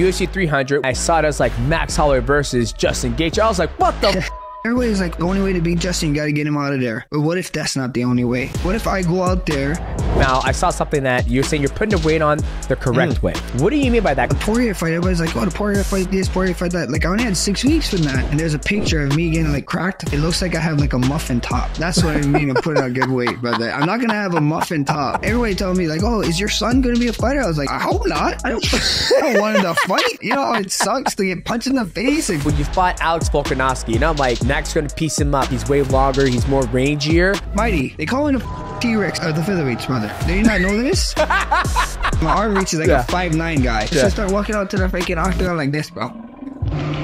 UFC 300, I saw it as like Max Holloway versus Justin Gaethje. I was like, what the Everybody's like, the only way to beat Justin, you got to get him out of there. But what if that's not the only way? What if I go out there? Now, I saw something that you're saying you're putting the weight on the correct way. What do you mean by that? The Poirier fight, everybody's like, oh, the Poirier fight this, Poirier fight that. Like, I only had 6 weeks from that. And there's a picture of me getting like cracked. It looks like I have like a muffin top. That's what I mean to put on good weight, brother. I'm not going to have a muffin top. Everybody told me like, oh, is your son going to be a fighter? I was like, I hope not. I don't want him to fight. You know, it sucks to get punched in the face. And when you fought Alex Volkanovski, and I'm like, Max going to piece him up. He's way longer. He's more rangier. Mighty. They call him the T-Rex of the featherweights, brother. Do you not know this? My arm reach is like a 5'9" guy. So I start walking out to the freaking octagon like this, bro.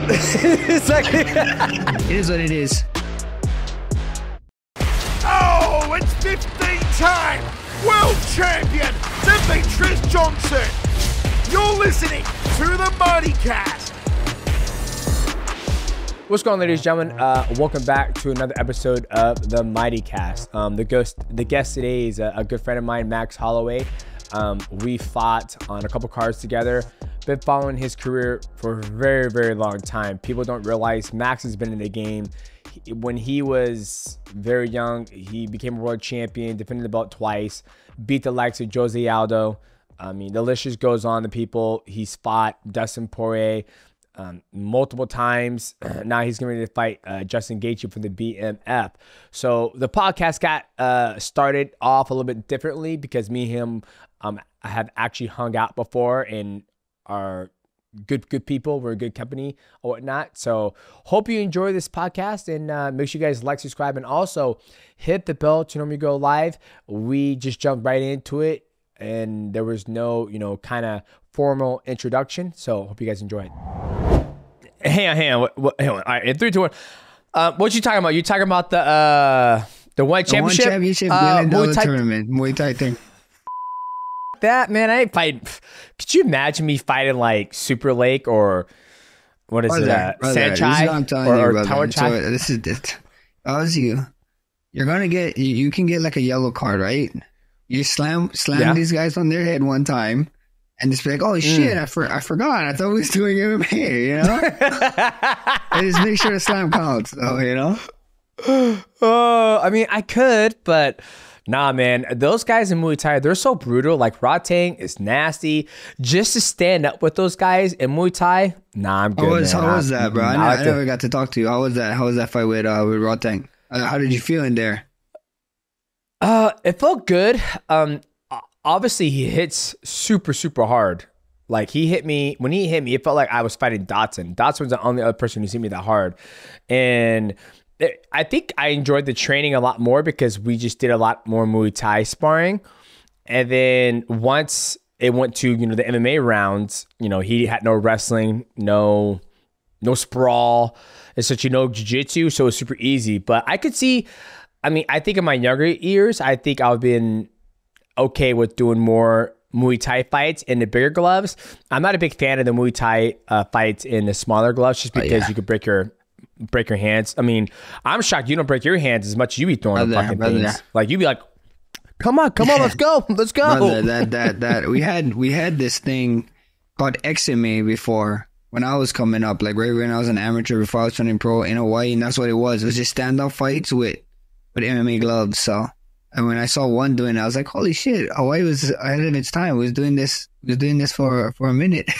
It's like it is what it is. Oh, it's 15-time world champion Demetrious Johnson. You're listening to the MightyCap. What's going on, ladies and gentlemen? Welcome back to another episode of the MightyCast. The guest today is a good friend of mine, Max Holloway. We fought on a couple cards together. Been following his career for a very, very long time. People don't realize Max has been in the game. When he was very young, he became a world champion, defended the belt twice, beat the likes of Jose Aldo. I mean, the list just goes on. The people he's fought, Dustin Poirier, multiple times. Now he's going to fight Justin Gaethje for the BMF. So the podcast got started off a little bit differently because me and him have actually hung out before and are good people. We're a good company or whatnot. So hope you enjoy this podcast, and make sure you guys like, subscribe, and also hit the bell to know when we go live. We just jumped right into it, and there was no, kind of formal introduction. So hope you guys enjoy it. Hang on. All right, in 3, 2, 1. What you talking about? You talking about the one championship? The one championship Muay Thai tournament, Muay Thai thing. That, man, I ain't fighting. Could you imagine me fighting like Super Lake or what is it? Sanchai or Tower Chai? So this is it. As you're gonna get, you can get like a yellow card, right? You slam these guys on their head one time. And just be like, oh shit, I forgot. I thought we was doing MMA, you know? And just make sure the slam counts, though, you know? I mean, I could, but nah, man. Those guys in Muay Thai, they're so brutal. Like, Rodtang is nasty. Just to stand up with those guys in Muay Thai, nah, I'm good, How was that, bro? I never got to talk to you. How was that fight with Rodtang? How did you feel in there? It felt good. Obviously, he hits super, super hard. Like, when he hit me, it felt like I was fighting Dotson. Dotson was the only other person who's hit me that hard. And I think I enjoyed the training a lot more because we just did a lot more Muay Thai sparring. And then once it went to, the MMA rounds, he had no wrestling, no sprawl, essentially no jiu-jitsu. So it was super easy. But I could see, I think in my younger years, I think I've been okay with doing more Muay Thai fights in the bigger gloves. I'm not a big fan of the Muay Thai fights in the smaller gloves just because you could break your hands. I mean, I'm shocked you don't break your hands as much as you be throwing fucking things. Like, you be like, come on, let's go. Brother, we had this thing called XMA before when I was coming up, like right when I was an amateur before I was turning pro in Hawaii, and that's what it was. It was just stand-up fights with MMA gloves, so. And when I saw one doing it, I was like, holy shit, Hawaii was ahead of its time. It was doing this for a minute.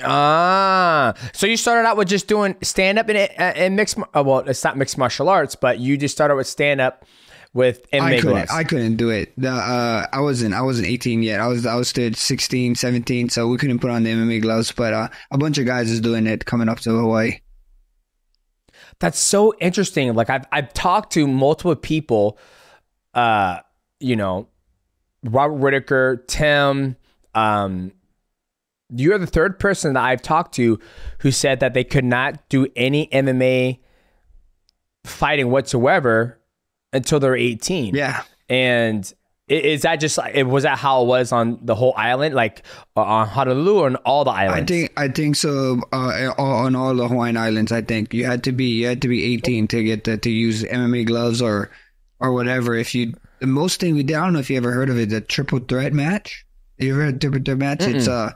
So you started out with just doing stand-up and mixed, well, it's not mixed martial arts, but you just started with stand-up with MMA gloves. I couldn't do it. I wasn't 18 yet. I was still 16, 17, so we couldn't put on the MMA gloves, but a bunch of guys was doing it coming up to Hawaii. That's so interesting. Like, I've talked to multiple people, Robert Whitaker, Tim, you're the third person that I've talked to who said that they could not do any MMA fighting whatsoever until they're 18. Yeah. And is that just, was that how it was on the whole island, like on Honolulu or on all the islands? I think so. On all the Hawaiian islands, I think you had to be 18 to get to use MMA gloves or whatever. The most thing we did, I don't know if you ever heard of it, the triple threat match. You ever heard of triple threat match? Mm-mm.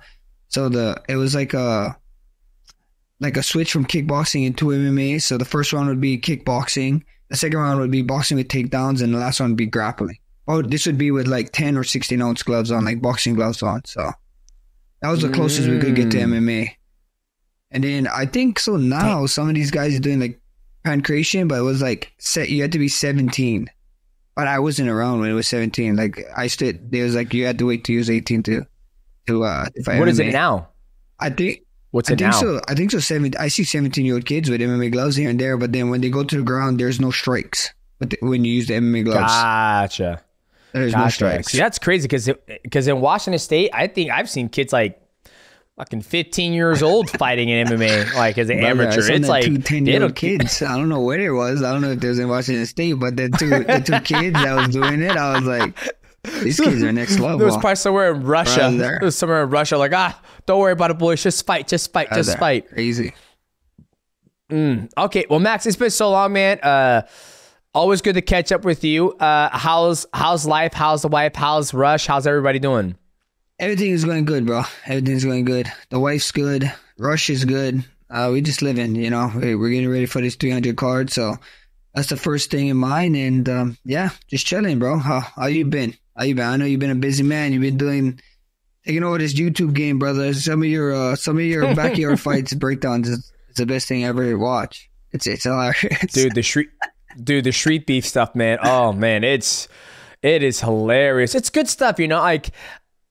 So it was like a switch from kickboxing into MMA. So the first round would be kickboxing, the second round would be boxing with takedowns, and the last one would be grappling. Oh, this would be with like 10 or 16 ounce gloves on, like boxing gloves on. So that was the closest we could get to MMA. And then I think so now some of these guys are doing like pancreation, but it was like you had to be 17. But I wasn't around when it was 17. Like there was like you had to wait to use 18 to fight. What MMA. Is it now? I think. What's it now? I think so. I see 17-year-old kids with MMA gloves here and there, but then when they go to the ground, there's no strikes. But when you use the MMA gloves, gotcha. There's no strikes. See, that's crazy because in Washington State, I think I've seen kids like fucking 15 years old fighting in MMA, like as an amateur. It's like 10-year-old kids. I don't know where it was. I don't know if it was in Washington State, but the two kids that was doing it, I was like, these kids are next level. It was probably somewhere in Russia. It was somewhere in Russia. Like, don't worry about it, boys. Just fight. Fight. Crazy. Okay. Well, Max, it's been so long, man. Always good to catch up with you. How's life? How's the wife? How's Rush? How's everybody doing? Everything is going good, bro. Everything's going good. The wife's good. Rush is good. We just living, you know. We're getting ready for this 300 card, so that's the first thing in mind. And yeah, just chilling, bro. How you been? I know you've been a busy man. You've been taking over this YouTube game, brother. Some of your backyard fights breakdowns is the best thing I ever watched. It's hilarious, dude. The street beef stuff, man. Oh man, it is hilarious. It's good stuff, you know. Like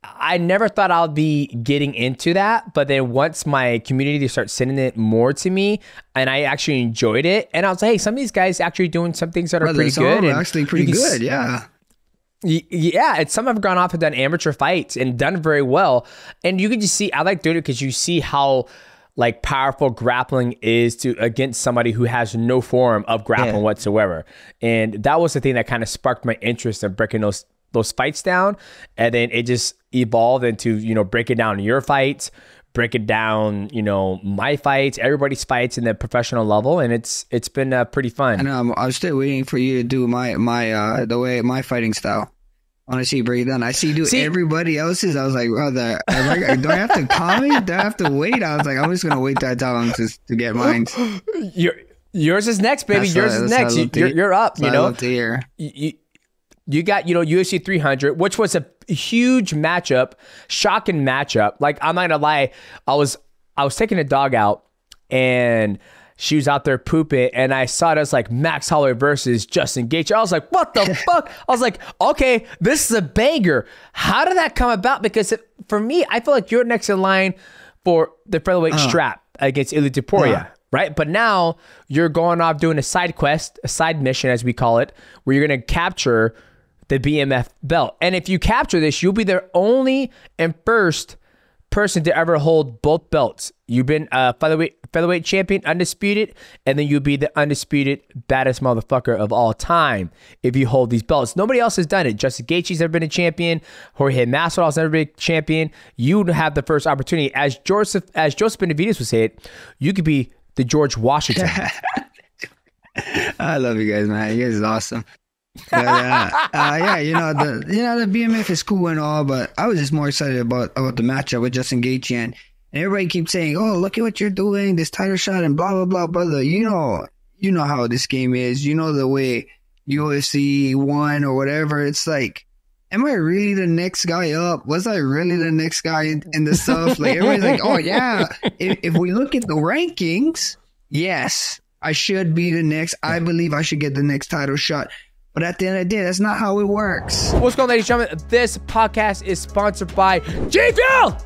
I never thought I'd be getting into that, but then once my community started sending it more to me, and I actually enjoyed it, and I was like, hey, some of these guys actually doing some things that are pretty good. And actually pretty good, yeah. Yeah, and some have gone off and done amateur fights and done very well. And you can just see, I like doing it because you see how like powerful grappling is against somebody who has no form of grappling whatsoever. And that was the thing that kind of sparked my interest in breaking those fights down. And then it just evolved into, you know, breaking down your fights, breaking down, you know, my fights, everybody's fights in the professional level. And it's been pretty fun. And I'm still waiting for you to do my fighting style. I want to see break it down. I see you do everybody else's. I was like, brother, do I have to comment? Do I have to wait? I was like, I'm just going to wait that time to get mine. Yours is next, baby. Yours is next. You're up, you know. I love to hear. You got, you know, UFC 300, which was a huge matchup, shocking matchup. Like, I'm not going to lie. I was taking a dog out and she was out there pooping, and I saw it as like Max Holloway versus Justin Gaethje. I was like, what the fuck? I was like, okay, this is a banger. How did that come about? Because for me, I feel like you're next in line for the featherweight strap against Ilia Topuria, right? But now you're going off doing a side quest, a side mission, as we call it, where you're going to capture the BMF belt. And if you capture this, you'll be the only and first person to ever hold both belts. You've been a featherweight champion, undisputed, and then you'll be the undisputed baddest motherfucker of all time if you hold these belts. Nobody else has done it. Justin Gaethje's never been a champion. Jorge Masvidal's never been a champion. You have the first opportunity. As Joseph Benavidez would say it, you could be the George Washington. I love you guys, man. You guys are awesome. But, yeah, the BMF is cool and all, but I was just more excited about the matchup with Justin Gaethje, and everybody keeps saying, "Oh, look at what you're doing, this title shot," and blah blah blah, brother. You know how this game is. You know the way UFC won or whatever. It's like, am I really the next guy up? Was I really the next guy in the stuff? Like everybody's like, "Oh yeah." If we look at the rankings, yes, I should be the next. I believe I should get the next title shot. But at the end of the day, that's not how it works. What's going on, ladies and gentlemen? This podcast is sponsored by GFUEL.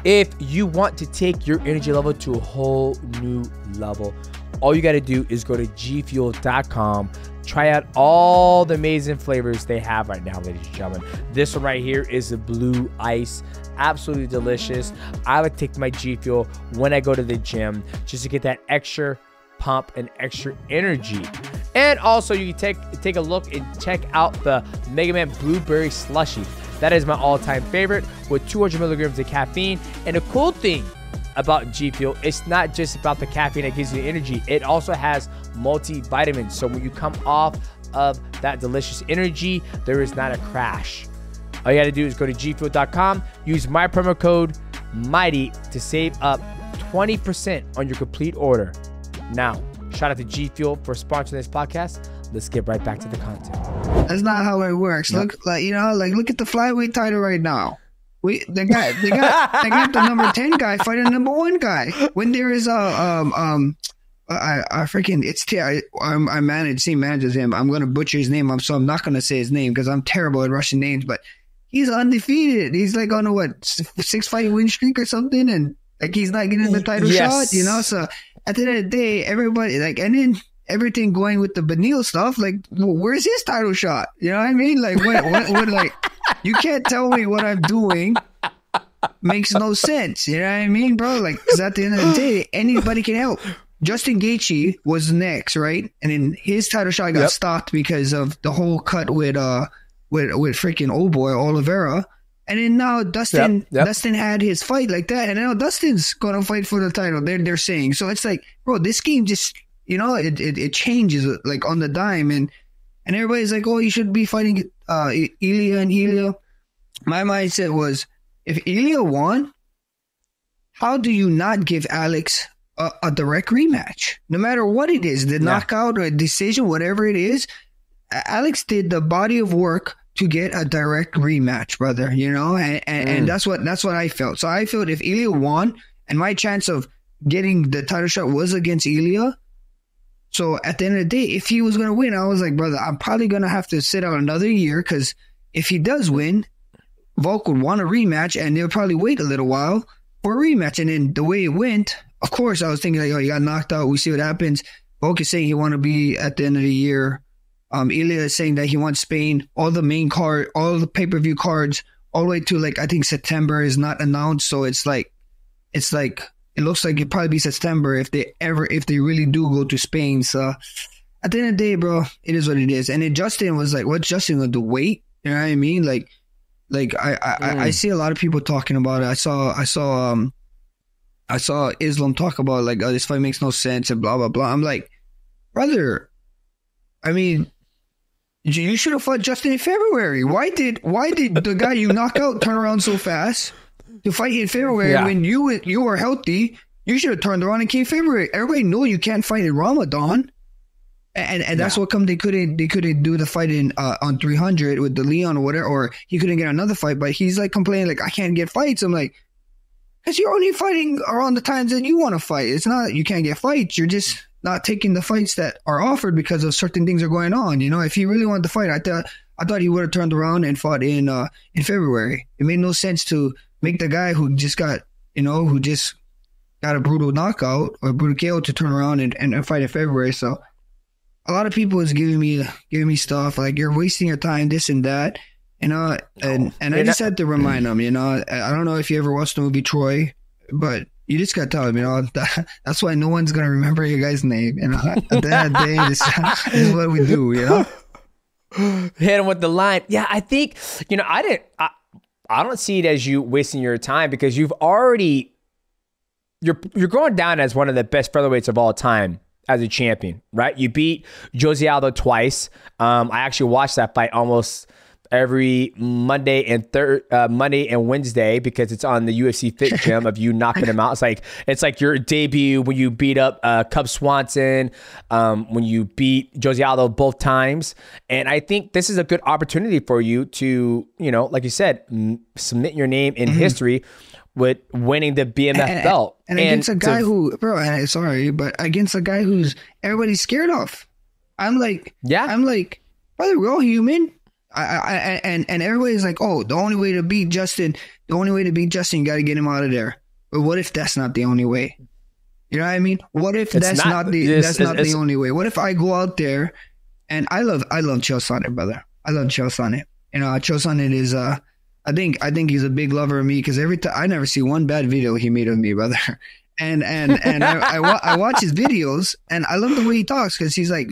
If you want to take your energy level to a whole new level, all you got to do is go to gfuel.com. Try out all the amazing flavors they have right now, ladies and gentlemen. This one right here is the blue ice. Absolutely delicious. I like to take my G Fuel when I go to the gym just to get that extra pump and extra energy. And also you can take a look and check out the Mega Man Blueberry Slushy. That is my all-time favorite with 200 milligrams of caffeine. And the cool thing about G Fuel, it's not just about the caffeine that gives you energy. It also has multivitamins. So when you come off of that delicious energy, there is not a crash. All you got to do is go to gfuel.com, use my promo code Mighty to save up 20% on your complete order. Now, shout out to GFUEL for sponsoring this podcast. Let's get right back to the content. That's not how it works. Yep. Look, look at the flyweight title right now. They got the number 10 guy fighting the number 1 guy. When there is I manages him. I'm gonna butcher his name. So I'm not gonna say his name because I'm terrible at Russian names. But he's undefeated. He's like on a 6-fight win streak or something, and like he's not getting the title shot. So at the end of the day, everybody and then everything going with the Benil stuff. Like, where's his title shot? You know what I mean? Like, what like, you can't tell me what I'm doing. Makes no sense. You know what I mean, bro? Like, because at the end of the day, anybody can help. Justin Gaethje was next, right? And then his title shot got stopped because of the whole cut with freaking old boy Oliveira. And then now Dustin had his fight like that, and now Dustin's gonna fight for the title. They're saying. So it's like, bro, this game just, it changes like on the dime, and everybody's like, oh, you should be fighting Ilya and Ilya. My mindset was, if Ilya won, how do you not give Alex a direct rematch? No matter what it is, the knockout or decision, whatever it is, Alex did the body of work to get a direct rematch, brother. And that's what I felt. So I felt if Ilya won, and my chance of getting the title shot was against Ilya. So at the end of the day, if he was going to win, I was like, brother, I'm probably going to have to sit out another year, because if he does win, Volk would want a rematch, and they'll probably wait a little while for a rematch. And then the way it went, of course, I was thinking like, oh, he got knocked out. We see what happens. Volk is saying he want to be at the end of the year. Ilya is saying that he wants Spain. All the main card, all the pay-per-view cards, all the way to I think September is not announced. So it looks like it'd probably be September if they really do go to Spain. So at the end of the day, bro, it is what it is. And then Justin was like, what's Justin going to wait? You know what I mean? I see a lot of people talking about it. I saw Islam talk about oh, this fight makes no sense and blah, blah, blah. I'm like, brother, I mean, you should have fought Justin in February. Why did the guy you knock out turn around so fast to fight in February when you were healthy? You should have turned around and came February. Everybody know you can't fight in Ramadan, and that's what come they couldn't do the fight in on 300 with the Leon or whatever, or he couldn't get another fight. But he's complaining I can't get fights. I'm like, because you're only fighting around the times that you want to fight. It's not you can't get fights. You're just not taking the fights that are offered because of certain things are going on. If he really wanted to fight, I thought he would have turned around and fought in February. It made no sense to make the guy who just got a brutal knockout or brutal KO to turn around and fight in February. So a lot of people is giving me stuff like, you're wasting your time, this and that. And I just had to remind them, I don't know if you ever watched the movie Troy, but you just got to tell them, that's why no one's going to remember your guy's name. At the end of the day, this is what we do, Hit him with the line. Yeah, I think, I don't see it as you wasting your time, because you're going down as one of the best featherweights of all time as a champion, right? You beat Jose Aldo twice. I actually watched that fight almost every Monday and Wednesday, because it's on the UFC Fit Gym of you knocking him out. It's like your debut when you beat up Cub Swanson, when you beat Jose Aldo both times. And I think this is a good opportunity for you to, like you said, submit your name in history with winning the BMF belt. And against a guy who, bro, sorry, but against a guy who's everybody's scared of. I'm like, brother, we're all human. And everybody's like, oh, the only way to beat Justin, you got to get him out of there. But what if that's not the only way? You know what I mean? What if that's not the only way? What if I go out there, and I love Chael Sonnen, brother. I love Chael Sonnen. Chael Sonnen is I think he's a big lover of me, because every time I never see one bad video he made of me, brother. And I watch his videos, and I love the way he talks, because he's like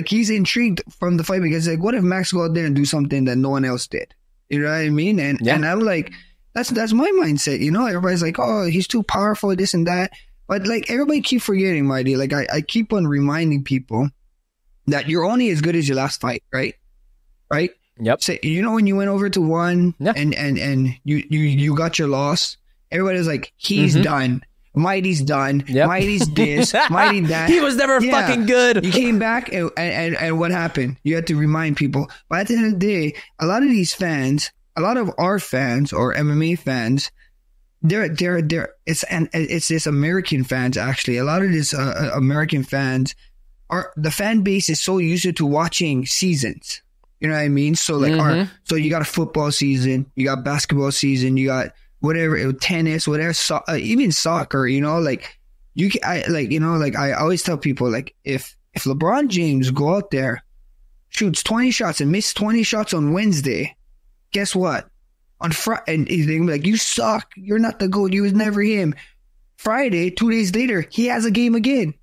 he's intrigued from the fight, because what if Max go out there and do something that no one else did? You know what I mean? And I'm like, that's my mindset. Everybody's like, oh, he's too powerful, this and that. But everybody keep forgetting, Mighty. I keep on reminding people that you're only as good as your last fight, right? Right? Yep. So, when you went over to one and you got your loss, everybody was like, he's done. Mighty's done. Mighty's this. Mighty that. He was never fucking good. You came back and what happened? You had to remind people. But at the end of the day, a lot of these fans, a lot of our fans or MMA fans, it's this American fans actually. A lot of these American fans the fan base is so used to watching seasons. You know what I mean? So like, so you got a football season, you got basketball season, you got whatever, tennis, whatever, even soccer. You know, like I always tell people, like if LeBron James go out there, shoots 20 shots and miss 20 shots on Wednesday, guess what? On Friday, and he's gonna be like, you suck. You're not the GOAT. You was never him. Friday, 2 days later, he has a game again,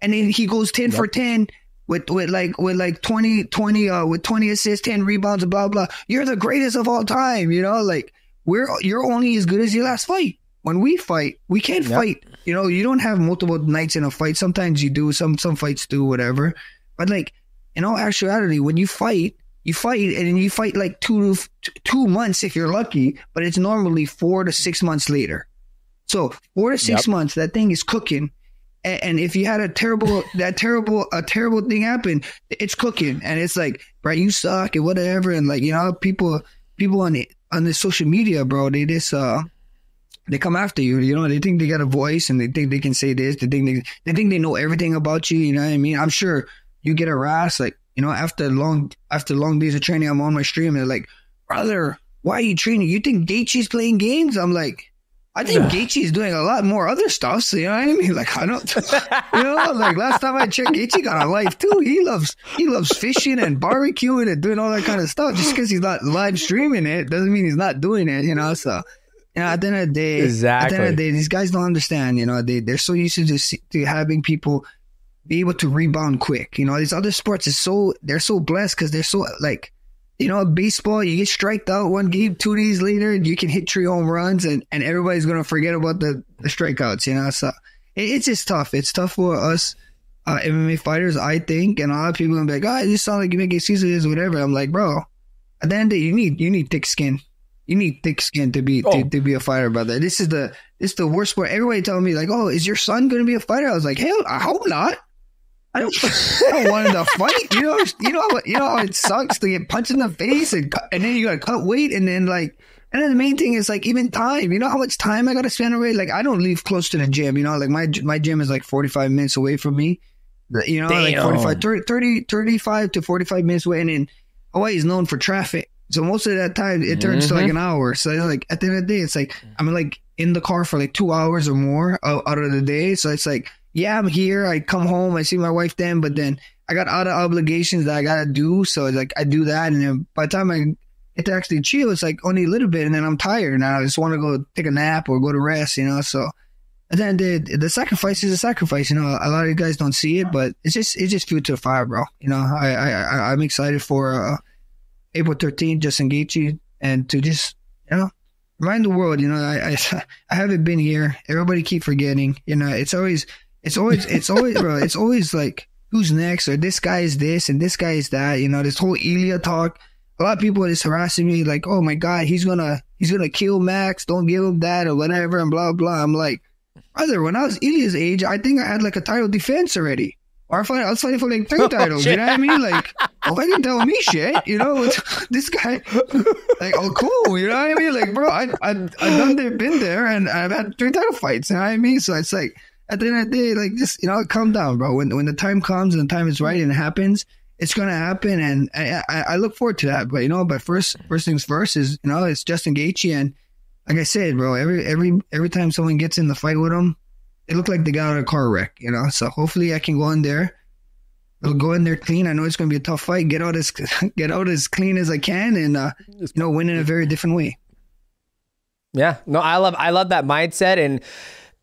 and then he goes 10 for 10 with 20 assists, 10 rebounds, blah blah. You're the greatest of all time. You know, like you're only as good as your last fight. When we fight, we can't fight. You know, you don't have multiple nights in a fight. Sometimes you do. Some fights do, whatever. But like in all actuality, when you fight, and then you fight like 2 months if you're lucky, but it's normally 4 to 6 months later. So 4 to 6 months, that thing is cooking. And if you had a terrible thing happen, it's cooking. And it's like, bro, you suck and whatever. And like, you know, people on the social media, bro, they just, they come after you. You know, they think they got a voice and they think they can say this. They think they know everything about you. You know what I mean? I'm sure you get harassed, like, you know, after long days of training, I'm on my stream and they're like, brother, why are you training? You think Gaethje's playing games? I'm like, I think Gaethje's doing a lot more other stuff. So, you know what I mean? Like, I don't, you know, like last time I checked, Gaethje got a life too. He loves fishing and barbecuing and doing all that kind of stuff. Just because he's not live streaming it doesn't mean he's not doing it, you know? So, you know, at the end of the day, these guys don't understand, you know, they're so used to having people be able to rebound quick. You know, these other sports they're so blessed because they're so, like, you know, baseball, you get striked out one game, 2 days later, you can hit 3 home runs and everybody's going to forget about the strikeouts, you know? So it's just tough. It's tough for us MMA fighters, I think. And a lot of people are going to be like, this sounds like you make excuses, whatever. I'm like, bro, at the end of the day, you need thick skin. You need thick skin to be a fighter, brother. This is the worst sport. Everybody telling me like, oh, is your son going to be a fighter? I was like, hell, I hope not. I don't want him to fight. You know how it sucks to get punched in the face and then you got to cut weight and then the main thing is like even time. You know how much time I got to spend away? Like I don't live close to the gym. You know, like my gym is like 45 minutes away from me. You know, damn. Like 35 to 45 minutes away. And then Hawaii is known for traffic. So most of that time it turns to like an hour. So like at the end of the day, it's like I'm like in the car for like 2 hours or more out of the day. So it's like, yeah, I'm here. I come home. I see my wife then, but then I got other obligations that I got to do. So it's like I do that. And then by the time I get to actually chill, it's like only a little bit. And then I'm tired. And I just want to go take a nap or go to rest, you know. So and then the sacrifice is a sacrifice. You know, a lot of you guys don't see it, but it's just fuel to the fire, bro. You know, I'm excited for April 13th, Justin Gaethje, and to just, you know, remind the world, you know, I haven't been here. Everybody keep forgetting. You know, it's always, bro. It's always like, who's next? Or this guy is this and this guy is that. You know, this whole Ilya talk. A lot of people are just harassing me like, oh my God, he's gonna kill Max. Don't give him that or whatever and blah, blah. I'm like, brother, when I was Ilya's age, I think I had like a title defense already. Or I was fighting for like 3 titles, you know what I mean? Like, oh, I didn't tell me shit, you know? This guy, like, oh, cool, you know what I mean? Like, bro, I've been there, and I've had 3 title fights, you know what I mean? So it's like, at the end of the day, like, just, you know, calm down, bro. When the time comes and the time is right and it happens, it's going to happen, and I look forward to that. But, you know, first things first is, you know, it's Justin Gaethje, and like I said, bro, every time someone gets in the fight with him, it looked like they got out of a car wreck, you know? So hopefully I can go in there. I'll go in there clean. I know it's going to be a tough fight. Get out as clean as I can and, you know, win in a very different way. Yeah. No, I love that mindset. And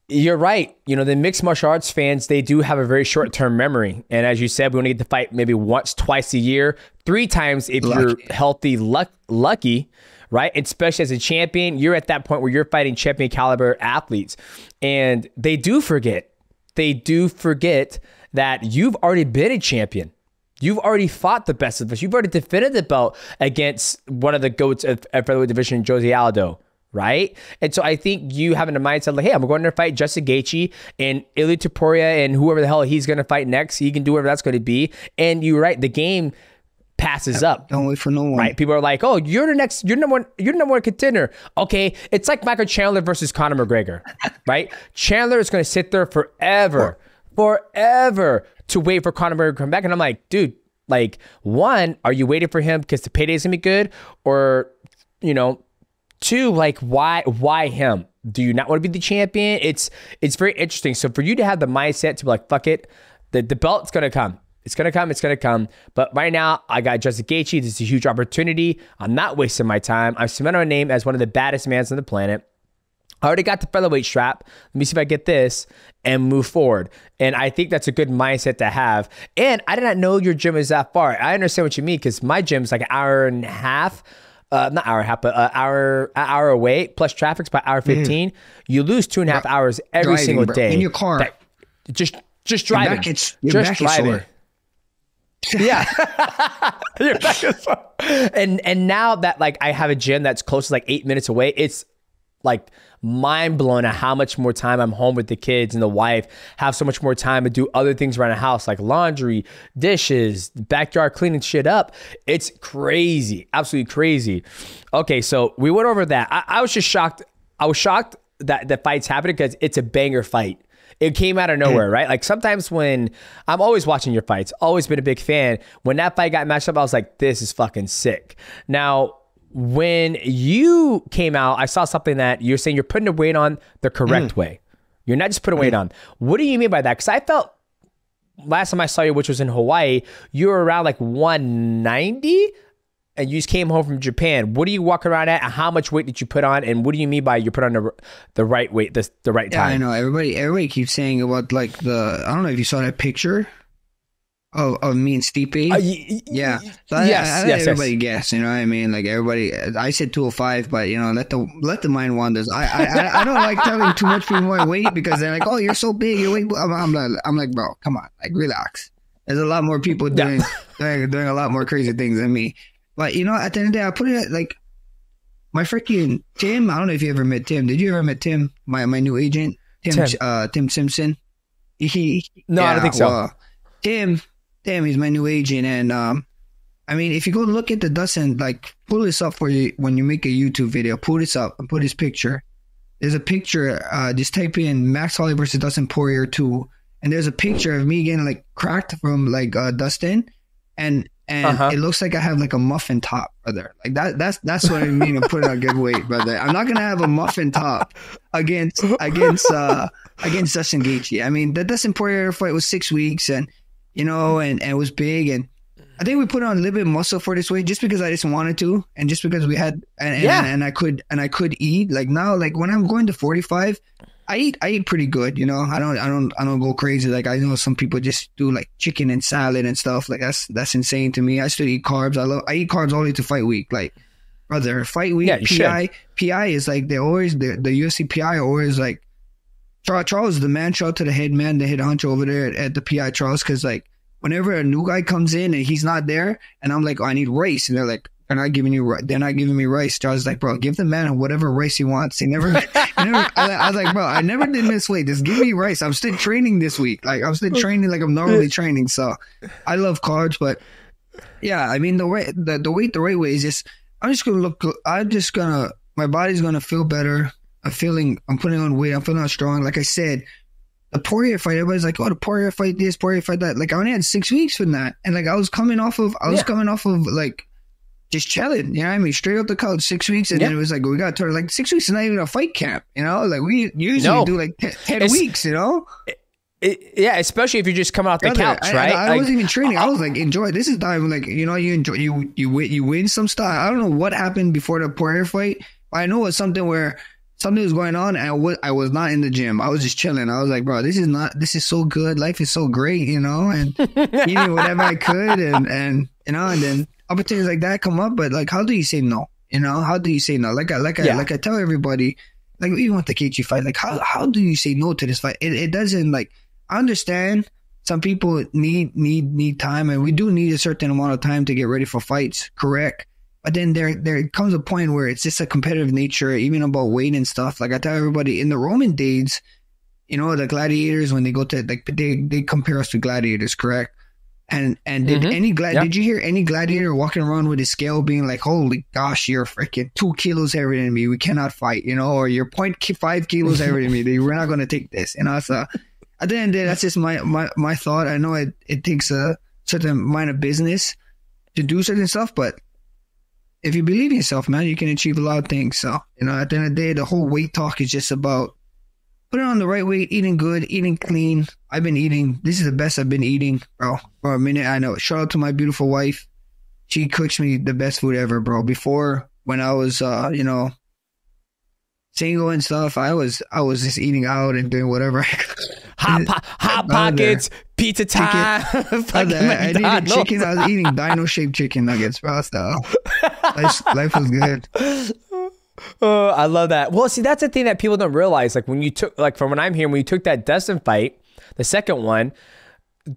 you're right. You know, the mixed martial arts fans, they do have a very short-term memory. And as you said, we only get to fight maybe once, twice a year, 3 times if you're healthy, lucky. Right? Especially as a champion, you're at that point where you're fighting champion caliber athletes. And they do forget that you've already been a champion. You've already fought the best of us. You've already defended the belt against one of the GOATs of featherweight division, Jose Aldo. right? And so I think you having a mindset like, hey, I'm going to fight Justin Gaethje and Ilia Topuria and whoever the hell he's going to fight next. He can do whatever that's going to be. And you're right, the game passes up. Don't wait for no one. Right? People are like, oh, you're number one contender. Okay, it's like Michael Chandler versus Conor McGregor, right? Chandler is going to sit there forever to wait for Conor McGregor to come back. And I'm like, dude, like, one, are you waiting for him because the payday's going to be good? Or, you know, two, like, why him? Do you not want to be the champion? It's very interesting. So for you to have the mindset to be like, fuck it, the belt's going to come. It's going to come. But right now, I got Justin Gaethje. This is a huge opportunity. I'm not wasting my time. I've cemented my name as one of the baddest mans on the planet. I already got the featherweight strap. Let me see if I get this and move forward. And I think that's a good mindset to have. And I did not know your gym is that far. I understand what you mean because my gym's like an hour and a half. Not hour and a half, but an hour away, plus traffic's by hour 15. You lose 2.5 hours every single day. In your car. Just driving. Your back is sore. Yeah. Your back is sore. And now that like I have a gym that's close to like 8 minutes away, it's like mind blown at how much more time I'm home with the kids and the wife, have so much more time to do other things around the house like laundry, dishes, backyard cleaning shit up. It's crazy, absolutely crazy. Okay, so we went over that. I was just shocked. I was shocked that the fight's happening because it's a banger fight. It came out of nowhere, right? Like sometimes when I'm always watching your fights, always been a big fan. When that fight got matched up, I was like, this is fucking sick. Now, when you came out, I saw something that you're saying you're putting the weight on the correct way. You're not just putting weight on. What do you mean by that? Because I felt last time I saw you, which was in Hawaii, you were around like 190 and you just came home from Japan. What do you walk around at? And how much weight did you put on? And what do you mean by you put on the right weight, the right time? Yeah, I know. Everybody keeps saying about like I don't know if you saw that picture of me and Stipe. Yeah. So I let everybody guess, you know what I mean? Like everybody, I said 205, but you know, let the mind wanders. I don't like telling too much people my weight because they're like, oh, you're so big, your weight. I'm like, bro, come on, like relax. There's a lot more people doing a lot more crazy things than me. But you know, at the end of the day, I put it at like my freaking Tim. I don't know if you ever met Tim. Did you ever met Tim? My new agent, Tim Simpson. I don't think so. Tim, he's my new agent, and I mean, if you go look at the Dustin, like pull this up for you when you make a YouTube video. Pull this up and put his picture. There's a picture. Just type in Max Holloway versus Dustin Poirier 2, and there's a picture of me getting like cracked from like Dustin, and it looks like I have like a muffin top, brother. Like that's what I mean to put on a good weight, brother. I'm not gonna have a muffin top against Justin Gaethje. I mean, the Dustin Poirier fight was 6 weeks, and you know, and it was big, and I think we put on a little bit of muscle for this weight just because I just wanted to, and just because we had, and I could eat. Like now, like when I'm going to 45, I eat pretty good, you know. I don't go crazy. Like I know some people just do like chicken and salad and stuff. Like that's insane to me. I still eat carbs. I eat carbs all the way to fight week. Like brother, fight week, PI is like the UFC PI are always like, Charles is the man. Shout out to the head honcho over there at the PI, Charles, because like whenever a new guy comes in and he's not there, and I'm like, oh, I need rice, and they're like, they're not giving me rice. Charles is like, bro, give the man whatever rice he wants. I was like, bro, I never did miss weight. Just give me rice. I'm still training this week. Like I'm still training like I'm normally training. So I love carbs, but yeah, I mean the right way is just my body's gonna feel better. I'm putting on weight. I'm feeling strong. Like I said, the Poirier fight, everybody's like, oh, the Poirier fight this, Poirier fight that. Like I only had 6 weeks from that. And like I was coming off of like just chilling, you know what I mean? Straight up the couch, 6 weeks. And then it was like, we got to like 6 weeks is not even a fight camp, you know? Like we usually do like 10 weeks, you know? Yeah, especially if you're just coming off the couch, right? I wasn't even training. I was like, enjoy. This is time, like, you know, you enjoy, you win some stuff. I don't know what happened before the Poirier fight. But I know it's something where something was going on, and I was not in the gym. I was just chilling. I was like, bro, this is so good. Life is so great, you know, and eating whatever I could, and you know, and then opportunities like that come up. But like, how do you say no? You know, how do you say no? Like I tell everybody, like even with the Gaethje fight, like how do you say no to this fight? It doesn't, like, I understand some people need time, and we do need a certain amount of time to get ready for fights, correct? But then there comes a point where it's just a competitive nature, even about weight and stuff. Like I tell everybody, in the Roman days, you know, the gladiators, when they go to, like, they compare us to gladiators, correct? And did did you hear any gladiator walking around with his scale being like, holy gosh, you're freaking 2 kilos heavier than me, we cannot fight, you know, or you're 0.5 kilos heavier than me, we're not going to take this, you know? So at the end of the day, that's just my thought. I know it takes a certain mind of business to do certain stuff, but if you believe in yourself, man, you can achieve a lot of things. So, you know, at the end of the day, the whole weight talk is just about putting on the right weight, eating good, eating clean. I've been eating. This is the best I've been eating, bro, for a minute. I know. Shout out to my beautiful wife. She cooks me the best food ever, bro. Before, when I was, you know, single and stuff, I was just eating out and doing whatever. Hot Pockets, pizza time. I needed chicken. I was eating dino-shaped chicken nuggets, bro. So life was good. Oh, I love that. Well, see, that's the thing that people don't realize. Like when you took, like from what I'm hearing, when you took that Dustin fight, the second one,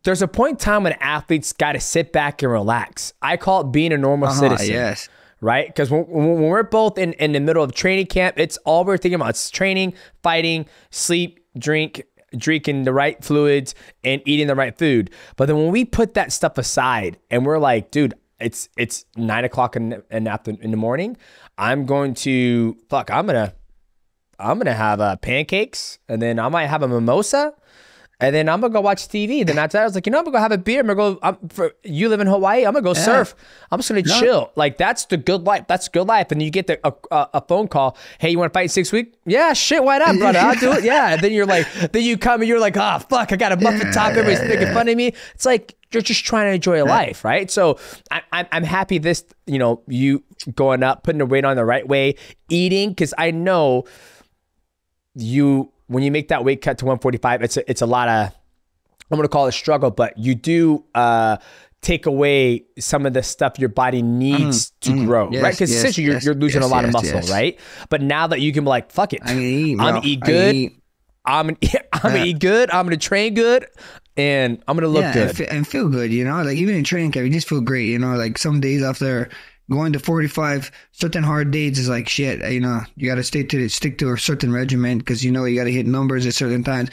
there's a point in time when athletes got to sit back and relax. I call it being a normal citizen. Yes. Right? Because when we're both in the middle of training camp, it's all we're thinking about. It's training, fighting, sleep, drinking the right fluids, and eating the right food. But then when we put that stuff aside and we're like, dude, it's 9 o'clock in the morning, I'm going to I'm gonna have pancakes, and then I might have a mimosa, and then I'm gonna go watch TV. Then after that, I was like, I'm gonna go have a beer. I'm gonna go. You live in Hawaii, I'm gonna go surf. I'm just gonna chill. Like that's the good life. That's good life. And you get a phone call. Hey, you want to fight in 6 weeks? Yeah, shit. Why not, brother? I'll do it. Yeah. And then you're like, then you come and you're like, oh fuck, I got a muffin top. Everybody's making fun of me. It's like you're just trying to enjoy life, right? So I'm happy this, you know, you going up, putting the weight on the right way, eating, because I know when you make that weight cut to 145, it's a lot of, I'm going to call it a struggle, but you do take away some of the stuff your body needs to grow, right? Because essentially you're losing a lot of muscle, right? But now that you can be like, fuck it, I'm going to eat good. I'm going to eat good. I'm going to train good. And I'm going to look good. And feel good, you know? Like even in training camp, you just feel great, you know? Like some days after going to 45, certain hard days is like shit, you know? You got to stick to a certain regimen because, you know, you got to hit numbers at certain times.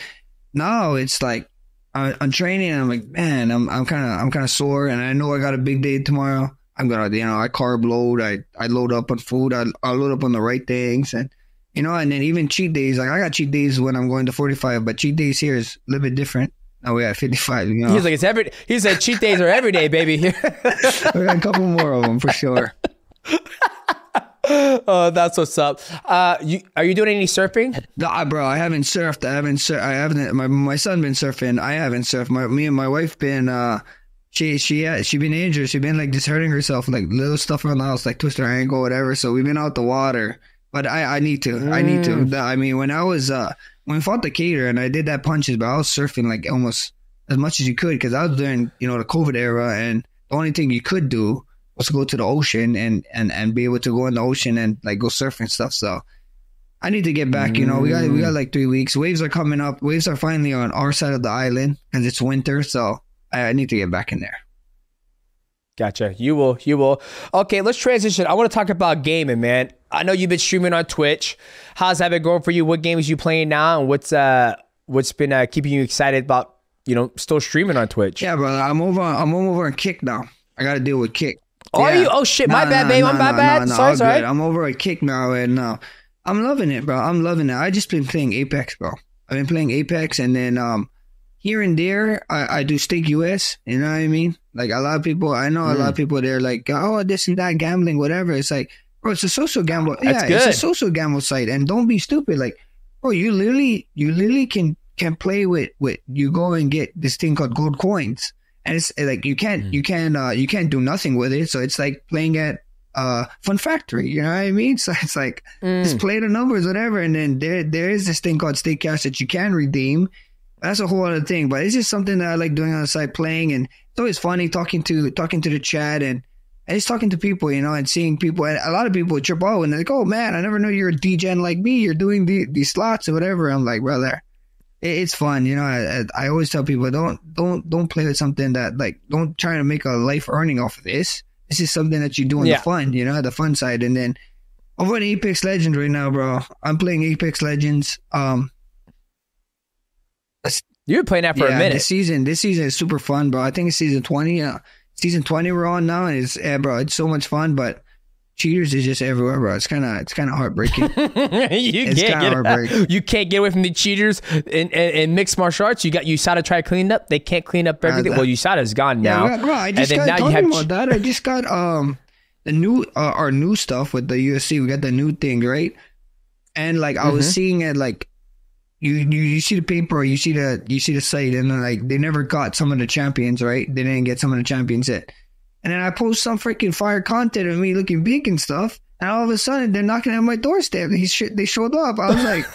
Now it's like I'm training and I'm like, man, I'm kind of sore, and I know I got a big day tomorrow. I'm going to, you know, I carb load, I load up on food, I load up on the right things, and, you know, and then even cheat days, like I got cheat days when I'm going to 45, but cheat days here is a little bit different. Now we at 55, you know. He's like, he said cheat days are every day, baby. We got a couple more of them for sure. Oh, that's what's up. Are you doing any surfing? Nah, bro, I haven't surfed. My son been surfing. I haven't surfed. Me and my wife been, she been injured. She been like just hurting herself, like little stuff around the house, like twist her ankle, whatever. So we've been out the water, but I need to. I need to. I mean, when we fought the Cater and I did that punches, but I was surfing like almost as much as you could because I was during, you know, the COVID era, and the only thing you could do was to go to the ocean and be able to go in the ocean and like go surfing and stuff. So I need to get back. You know, we got like 3 weeks. Waves are coming up. Waves are finally on our side of the island because it's winter. So I need to get back in there. Gotcha. You will. Okay, let's transition. I want to talk about gaming, man. I know you've been streaming on Twitch. How's that been going for you? What games you playing now, and what's been keeping you excited about, you know, still streaming on Twitch? Yeah, brother. I'm over on Kick now. I got to deal with Kick. Oh, yeah. Are you? Oh shit, my bad, babe. My bad. Sorry. I'm over at Kick now, and I'm loving it, bro. I'm loving it. I just been playing Apex, bro. I've been playing Apex, and then here and there, I do Stake US. You know what I mean? Like a lot of people, I know a lot of people, they're like, oh, this and that, gambling, whatever. It's like, bro, it's a social gamble. That's good. It's a social gamble site, and don't be stupid. Like, bro, you literally can play with you go and get this thing called gold coins. And it's like you can't do nothing with it. So it's like playing at Fun Factory, you know what I mean? So it's like just play the numbers, whatever. And then there is this thing called Stake Cash that you can redeem. That's a whole other thing. But it's just something that I like doing on the side, playing, and it's always funny talking to the chat and just talking to people, you know, and seeing people. And a lot of people trip out and they're like, oh man, I never knew you're a DGen like me. You're doing these slots or whatever. I'm like, brother. It's fun, you know. I always tell people don't play with something that, like, don't try to make a life earning off of this. This is something that you do on the fun, you know, the fun side. And then I'm on Apex Legends right now, bro. I'm playing Apex Legends. You've been playing that for a minute. This season is super fun, bro. I think it's season 20. Season 20 we're on now. And it's so much fun, but cheaters is just everywhere, bro. It's kind of heartbreaking. You can't get away from the cheaters in mixed martial arts. USADA try to clean it up. They can't clean up everything. Well, USADA's gone now. Yeah, bro, I just got talking about that. I just got the new our new stuff with the UFC. We got the new thing, right? And like I was seeing it, like you see the paper, you see the site, and then, like, they never got some of the champions, right? They didn't get some of the champions yet. And then I post some freaking fire content of me looking big and stuff, and all of a sudden they're knocking at my doorstep. They showed up. I was like,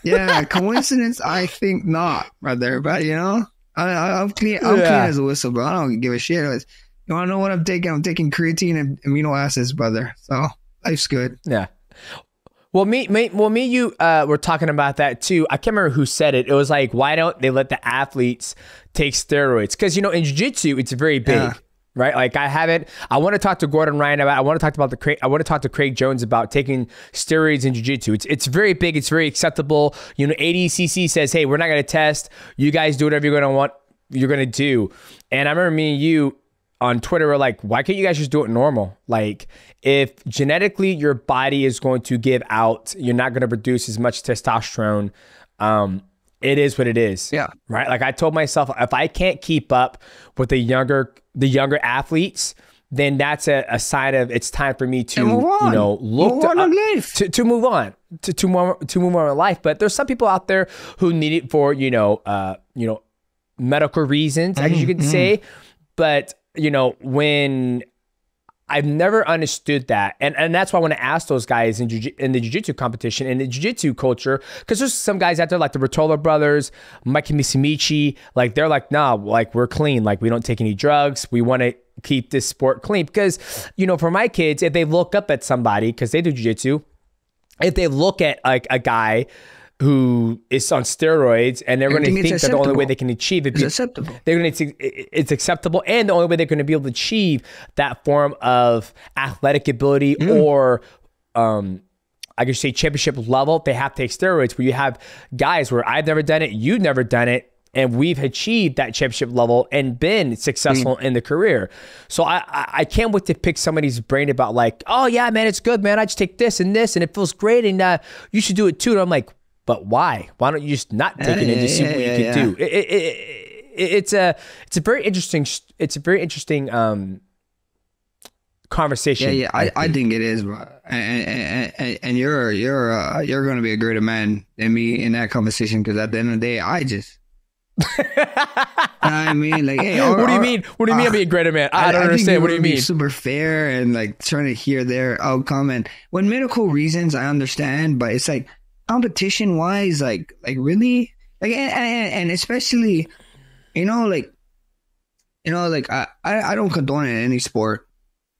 yeah, coincidence? I think not, brother. But you know, I'm clean as a whistle, bro. I don't give a shit. You want to know what I'm taking? I'm taking creatine and amino acids, brother. So life's good. Yeah. Well, you were talking about that too. I can't remember who said it. It was like, why don't they let the athletes take steroids? Because, you know, in jiu-jitsu, it's very big. Yeah. Right, like I want to talk to Gordon Ryan about. I want to talk to Craig Jones about taking steroids in jiu-jitsu. It's very big. It's very acceptable. You know, ADCC says, hey, we're not going to test. You guys do whatever you're going to do. And I remember me and you on Twitter were like, why can't you guys just do it normal? Like, if genetically your body is going to give out, you're not going to produce as much testosterone. It is what it is. Yeah. Right. Like I told myself, if I can't keep up with the younger athletes, then that's a sign of it's time for me to, move on in life. But there's some people out there who need it for, medical reasons, I guess you could say. But, you know, when I've never understood that. And that's why I want to ask those guys in the jiu-jitsu competition, in the jiu-jitsu culture, because there's some guys out there like the Rotolo brothers, Mike Misimichi, like they're like, nah, like we're clean. Like we don't take any drugs. We want to keep this sport clean. Because, you know, for my kids, if they look up at somebody, because they do jiu-jitsu, if they look at like a guy who is on steroids, and they're going to think that the only way they can achieve it is acceptable. They're going to it's acceptable, and the only way they're going to be able to achieve that form of athletic ability or I could say championship level, they have to take steroids. Where you have guys where I've never done it, you've never done it, and we've achieved that championship level and been successful in the career. So I can't wait to pick somebody's brain about like, oh yeah, man, it's good, man. I just take this and it feels great, and you should do it too. And I'm like, but why? Why don't you just not take it and just see what you can do? It's a very interesting. It's a very interesting conversation. Yeah. I think it is, bro. And you're going to be a greater man than me in that conversation, because at the end of the day, I just. I mean, like, hey, what do you mean? What do you mean? I'm being a greater man? I don't understand. What do you mean? Super fair and like trying to hear their outcome, and when medical reasons, I understand, but it's like. Competition wise, like really, like, and especially, I don't condone it in any sport,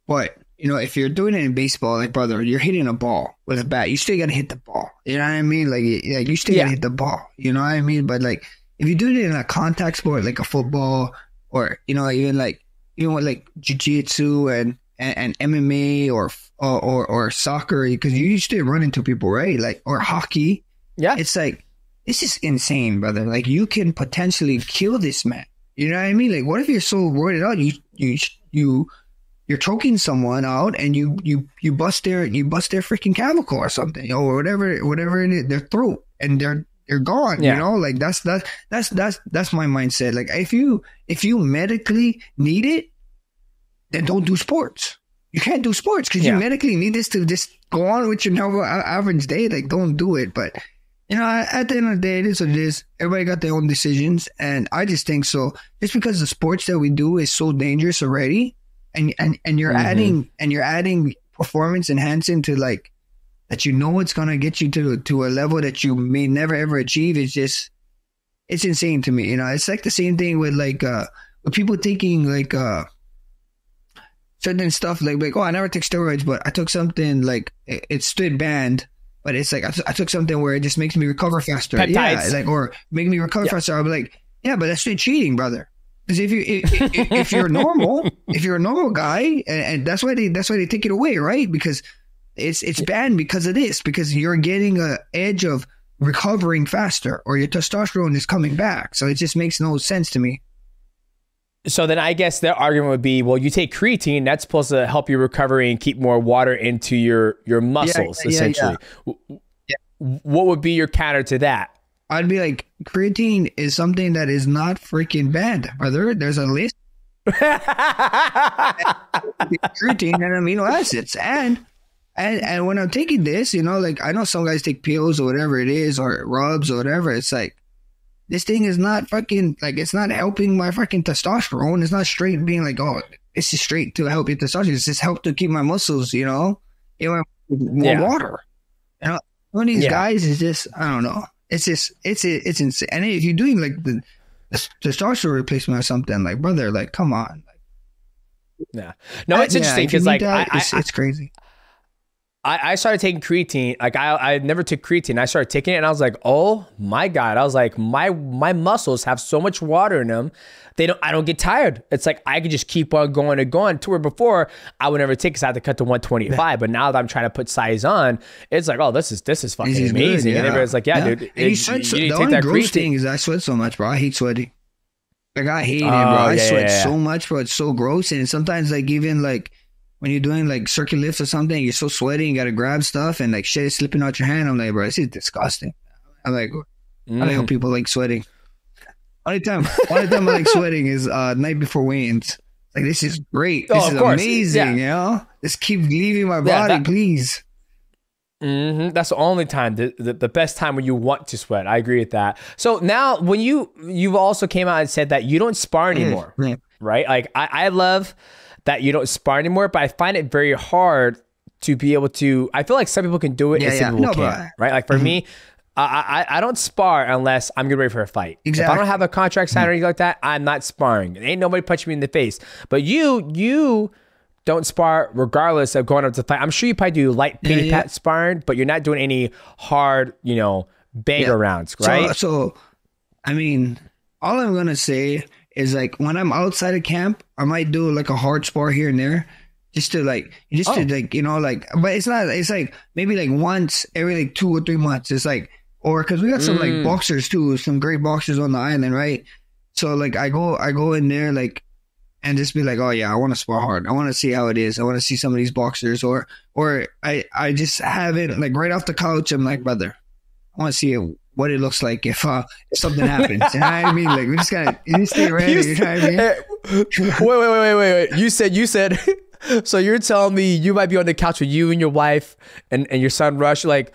but you know, if you're doing it in baseball, like, brother, you're hitting a ball with a bat, you still gotta hit the ball. You know what I mean? Like you still gotta hit the ball. You know what I mean? But like, if you do it in a contact sport like a football, or even like jiu-jitsu and MMA or soccer, because you used to run into people, right? Like, or hockey. Yeah. It's like, this is insane, brother. Like, you can potentially kill this man. You know what I mean? Like, what if you're so worried out, you're choking someone out and you bust their freaking clavicle or something, or whatever in it, their throat, and they're gone. Yeah. You know, like that's my mindset. Like, if you medically need it, then don't do sports. You can't do sports because you medically need this to just go on with your normal average day. Like, don't do it. But, you know, at the end of the day, it is what it is. Everybody got their own decisions. And I just think so. Just because the sports that we do is so dangerous already, and you're adding performance enhancing to, like, that, you know, it's going to get you to a level that you may never ever achieve. It's insane to me. You know, it's like the same thing with like, with people taking like, certain stuff like, oh, I never took steroids, but I took something like it's still banned, but it's like I took something where it just makes me recover faster. Peptides. Yeah, like, or make me recover faster. I'll be like, yeah, but that's still cheating, brother. Because if you're normal, if you're a normal guy, and that's why they take it away, right? Because it's banned because of this, because you're getting a edge of recovering faster, or your testosterone is coming back. So it just makes no sense to me. So then I guess their argument would be, well, you take creatine, that's supposed to help you recovery and keep more water into your muscles, essentially. Yeah. What would be your counter to that? I'd be like, creatine is something that is not freaking banned, brother. There's a list. Creatine and amino acids. And when I'm taking this, you know, like, I know some guys take pills or whatever it is, or rubs or whatever. It's like, this thing is not fucking, like, it's not helping my fucking testosterone. It's not straight being like, oh, it's just straight to help your testosterone. It's just help to keep my muscles, you know, more water. You know, one of these guys is just, I don't know. It's just, it's insane. And if you're doing like the testosterone replacement or something, like, brother, like, come on. Yeah. No, it's interesting because, like, it's crazy. I started taking creatine. Like, I never took creatine. I started taking it and I was like, oh my God. I was like, my muscles have so much water in them. I don't get tired. It's like, I could just keep on going and going, to where before I would never take, because I had to cut to 125. But now that I'm trying to put size on, it's like, oh, this is fucking amazing. Good, And everybody's like, dude, you the only gross thing is I sweat so much, bro. I hate sweating. Like, I hate it, bro. I sweat so much, bro. It's so gross. And sometimes, like, even like, when you're doing like circuit lifts or something, you're so sweaty, you gotta grab stuff, and like shit is slipping out your hand. I'm like, bro, this is disgusting. I'm like, I don't know people like sweating. Only time I like sweating is night before weigh-ins. Like, this is great. This is amazing, you know? Just keep leaving my body, please. That's the only time, the best time when you want to sweat. I agree with that. So now, when you've also came out and said that you don't spar anymore, right? Like, I love that you don't spar anymore, but I find it very hard to be able to. I feel like some people can do it and some people can't, right? Like, for me, I don't spar unless I'm getting ready for a fight. Exactly. If I don't have a contract signed or anything like that, I'm not sparring. Ain't nobody punching me in the face. But you don't spar regardless of going up to fight. I'm sure you probably do light pity pat sparring, but you're not doing any hard, you know, banger rounds, right? So, I mean, all I'm gonna say is, like, when I'm outside of camp, I might do like a hard spar here and there, to like, you know, like, but it's not, it's like maybe like once every like 2 or 3 months. It's like, or because we got some like boxers too, some great boxers on the island, right? So like, I go in there, like, and just be like, oh yeah, I want to spar hard. I want to see how it is. I want to see some of these boxers, or I just have it like right off the couch. I'm like, brother, I want to see what it looks like if something happens. You know what I mean? Like, we just gotta, you stay ready. You know what I mean? Wait. You said, so you're telling me you might be on the couch with you and your wife and your son Rush, like,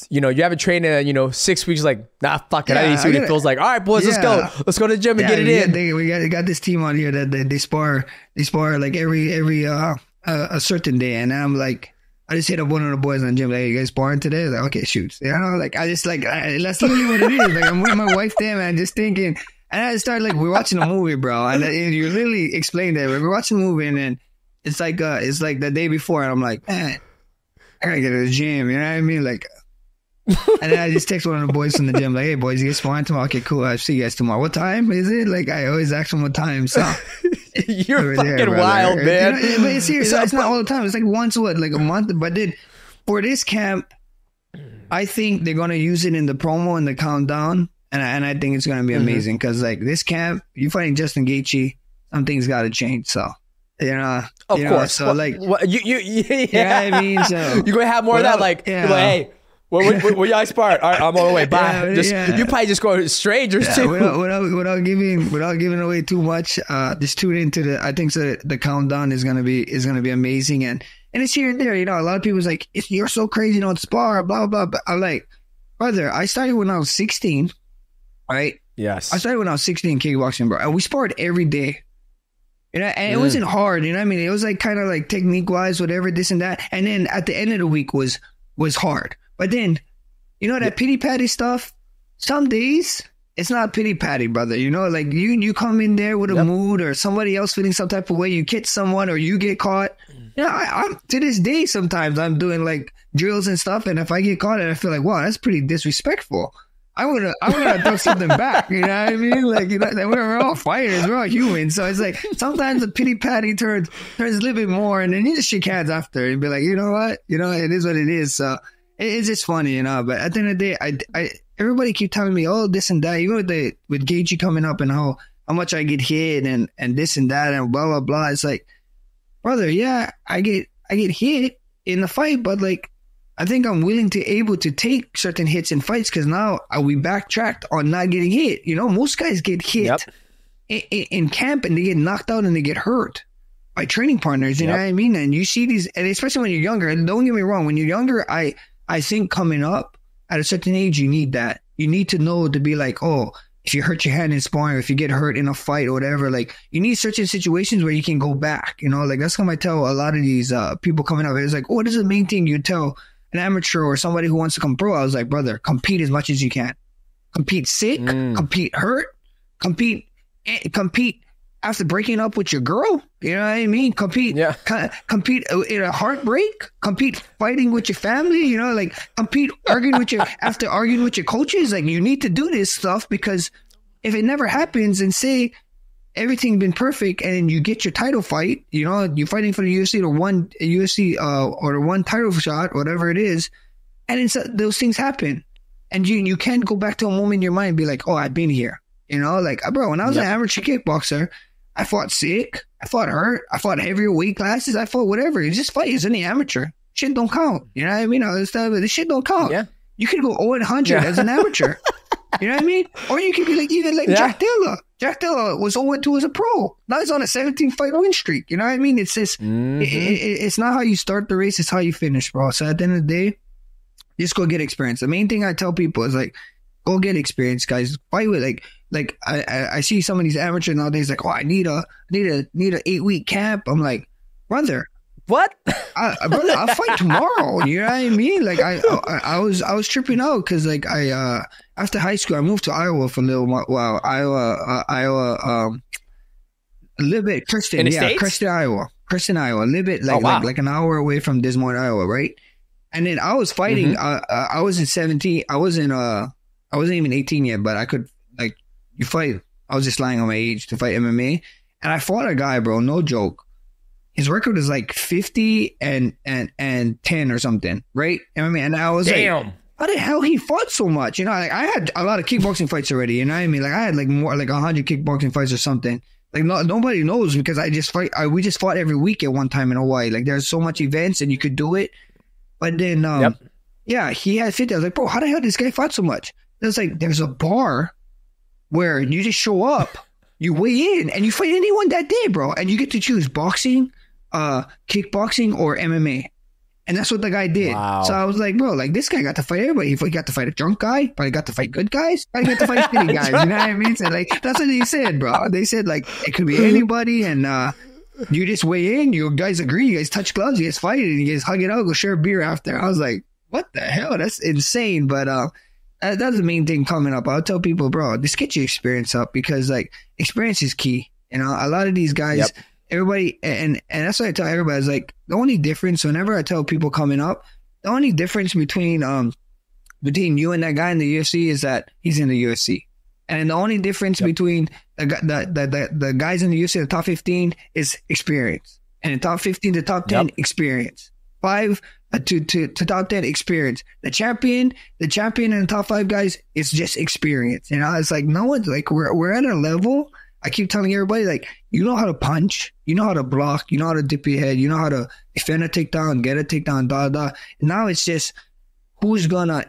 you know, you haven't trained in, 6 weeks, like, nah, fuck it. I need to see what it feels like. All right, boys, let's go. Let's go to the gym and get it in. We got this team on here that they spar like every a certain day. And I'm like, I just hit up one of the boys in the gym, like, hey, you guys sparring today? Like, okay, shoot. You know, like, I just, like, that's literally what it is. Like, I'm with my wife there, man, just thinking. And I started, like, we're watching a movie, bro. And you really explained that. We're watching a movie, and then it's like the day before, and I'm like, man, I gotta get to the gym. You know what I mean? Like, and then I just text one of the boys from the gym, like, hey, boys, you guys sparring tomorrow? Okay, cool. I'll see you guys tomorrow. What time is it? Like, I always ask them what time, so. You're fucking wild, man. You know, but it's serious. It's not all the time. It's like once like a month. But then for this camp, I think they're gonna use it in the promo and the countdown, and I think it's gonna be amazing, because like this camp, you're fighting Justin Gaethje, something's got to change. So, you know, of course. So like, you know what I mean? So you're gonna have more of that, like, hey. Well, y'all spar. All right, I'm on the way. Bye. You probably just go to strangers too. Without giving away too much, just tune into I think so. The countdown is gonna be amazing, and it's here and there. You know, a lot of people's like, you're so crazy, you don't spar, blah blah blah. I'm like, brother, I started when I was 16. Right? Yes. I started when I was 16 kickboxing, bro. And we sparred every day. You know, and it wasn't hard. You know what I mean? It was like kind of like technique wise, whatever, this and that. And then at the end of the week was hard. But then, you know, that pity patty stuff, some days it's not pity patty, brother. You know, like you come in there with a mood, or somebody else feeling some type of way, you catch someone or you get caught. You know, I'm to this day, sometimes I'm doing like drills and stuff, and if I get caught and I feel like, wow, that's pretty disrespectful. I would have done something back. You know what I mean? Like, you know, we're all fighters, we're all humans. So it's like sometimes the pity patty turns a little bit more, and then you just shake hands after and be like, you know what? You know, it is what it is. So it's just funny, you know. But at the end of the day, I everybody keep telling me, oh, this and that. Even with Gaethje coming up and how much I get hit and this and that and blah blah blah. It's like, brother, yeah, I get hit in the fight, but like, I think I'm able to take certain hits in fights because now we backtracked on not getting hit. You know, most guys get hit in camp and they get knocked out and they get hurt by training partners. You know what I mean? And you see these, and especially when you're younger. And don't get me wrong, when you're younger, I think coming up at a certain age, you need that. You need to know to be like, oh, if you hurt your hand in sparring, or if you get hurt in a fight or whatever, like you need certain situations where you can go back. You know, like that's how I tell a lot of these people coming up. It's like, oh, what is the main thing you tell an amateur or somebody who wants to come pro? I was like, brother, compete as much as you can. Compete sick, compete hurt, compete after breaking up with your girl. You know what I mean? Compete in a heartbreak, compete fighting with your family, you know, like compete after arguing with your coaches. Like, you need to do this stuff because if it never happens and say everything been perfect and you get your title fight, you know, you're fighting for the UFC or the one title shot, whatever it is, and those things happen, and you can't go back to a moment in your mind and be like, oh, I've been here, you know, like, bro, when I was an amateur kickboxer, I fought sick, I fought hurt, I fought heavier weight classes, I fought whatever. You just fight as any amateur. Shit don't count. You know what I mean? This shit don't count. Yeah. You could go 0-100 as an amateur. You know what I mean? Or you could be like, even like Jack Dilla. Jack Dilla was 0-2 as a pro. Now he's on a 17-fight win streak. You know what I mean? It's just, it's not how you start the race, it's how you finish, bro. So at the end of the day, just go get experience. The main thing I tell people is like, go get experience, guys. Fight with like I see some of these amateurs nowadays like, oh, I need a 8-week camp. I'm like, brother, what? Brother, I'll fight tomorrow. You know what I mean? Like I was tripping out because like after high school I moved to Iowa for a little while. Iowa, a little bit. Kristen, Iowa, a little bit like an hour away from Des Moines, Iowa, right? And then I was fighting. I was in 17. I wasn't even 18 yet, but I could, like, you fight. I was just lying on my age to fight MMA. And I fought a guy, bro, no joke. His record is like 50 and 10 or something, right? MMA. And I was like, how the hell he fought so much? You know, like, I had a lot of kickboxing fights already, you know what I mean? Like, I had like more, like 100 kickboxing fights or something. Like, nobody knows because we just fought every week at one time in Hawaii. Like, there's so much events and you could do it. But then, yeah, he had 50. I was like, bro, how the hell did this guy fight so much? It's like, there's a bar where you just show up, you weigh in, and you fight anyone that day, bro. And you get to choose boxing, kickboxing, or MMA. And that's what the guy did. Wow. So I was like, bro, like, this guy got to fight everybody. He got to fight a drunk guy, probably got to fight good guys, probably got to fight shitty guys. You know what I mean? So, like, that's what they said, bro. They said, like, it could be anybody, and you just weigh in, you guys agree, you guys touch gloves, you guys fight it, and you guys hug it out, go share a beer after. I was like, what the hell? That's insane. But that's the main thing coming up. I'll tell people, bro, just get your experience up because, like, experience is key. You know, a lot of these guys, everybody, and that's what I tell everybody, is like, the only difference, whenever I tell people coming up, the only difference between you and that guy in the UFC is that he's in the UFC. And the only difference between the guys in the UFC, the top 15, is experience. And the top 15 to top 10, experience. 5 to top 10, experience. The champion and the top 5 guys is just experience. You know, it's like, no one's like, we're at a level. I keep telling everybody, like, you know how to punch, you know how to block, you know how to dip your head, you know how to defend a takedown, get a takedown, And now it's just who's gonna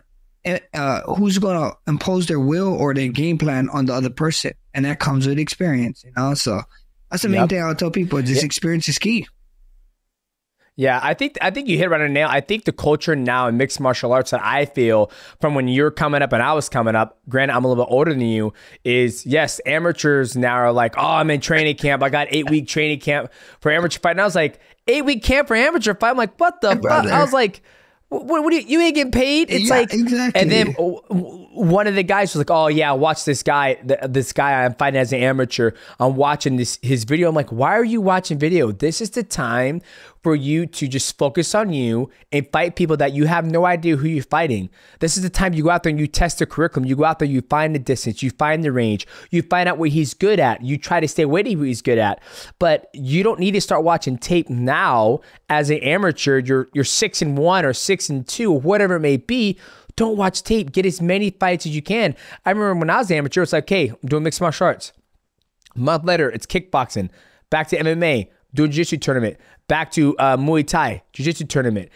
impose their will or their game plan on the other person, and that comes with experience. You know, so that's the main thing I'll tell people. Just experience is key. Yeah, I think you hit it right on the nail. I think the culture now in mixed martial arts that I feel from when you're coming up and I was coming up, granted I'm a little bit older than you, is yes, amateurs now are like, oh, I'm in training camp. I got 8-week training camp for amateur fight. And I was like, 8-week camp for amateur fight? I'm like, what the fuck? I was like, what do you ain't getting paid? It's like, exactly. And then one of the guys was like, oh yeah, watch this guy, this guy I'm fighting as an amateur. I'm watching his video. I'm like, why are you watching video? This is the time for you to just focus on you and fight people that you have no idea who you're fighting. This is the time you go out there and you test the curriculum. You go out there, you find the distance, you find the range, you find out what he's good at. You try to stay away to what he's good at. But you don't need to start watching tape now as an amateur. You're 6-1 or 6-2 or whatever it may be. Don't watch tape. Get as many fights as you can. I remember when I was an amateur, it's like, hey, I'm doing mixed martial arts. A month later, it's kickboxing. Back to MMA, doing jiu-jitsu tournament. Back to Muay Thai, jiu-jitsu tournament.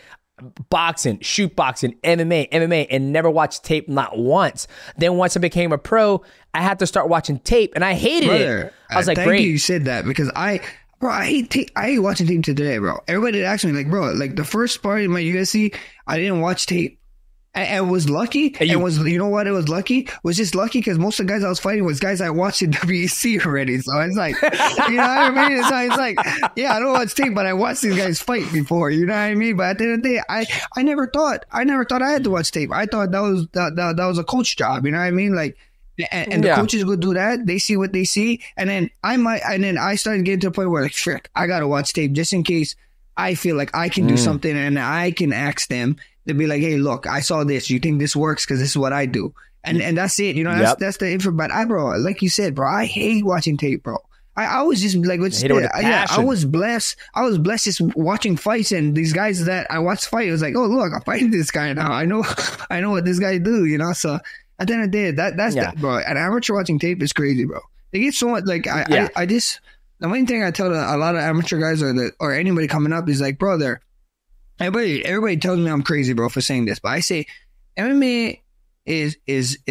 Boxing, shoot boxing, MMA, and never watched tape, not once. Then once I became a pro, I had to start watching tape, and I hated it. I was like, thank great. you said that, because I hate tape. I hate watching tape today, bro. Everybody asked me, like, bro, like the first part of my UFC, I didn't watch tape. I was lucky. You know what? It was lucky. It was just lucky because most of the guys I was fighting was guys I watched in WEC already. So it's like, you know what I mean? So it's like, yeah, I don't watch tape, but I watched these guys fight before. You know what I mean? But at the end of the day, I never thought I had to watch tape. I thought that was a coach job. You know what I mean? Like, and the coaches would do that. They see what they see, and then I started getting to a point where, like, frick, I gotta watch tape just in case I feel like I can do something and I can ask them. To be like, hey, look, I saw this. You think this works because this is what I do, and that's it. You know, that's the info. But bro, like you said, bro, I hate watching tape, bro. I was just like, I was blessed. I was blessed just watching fights, and these guys that I watched fight, it was like, oh, look, I'm fighting this guy now. I know what this guy do. You know, so at the end of the day, that's bro. An amateur watching tape is crazy, bro. They get so much. Like I just, the main thing I tell a lot of amateur guys or anybody coming up is like, brother. Everybody tells me I'm crazy, bro, for saying this, but I say MMA is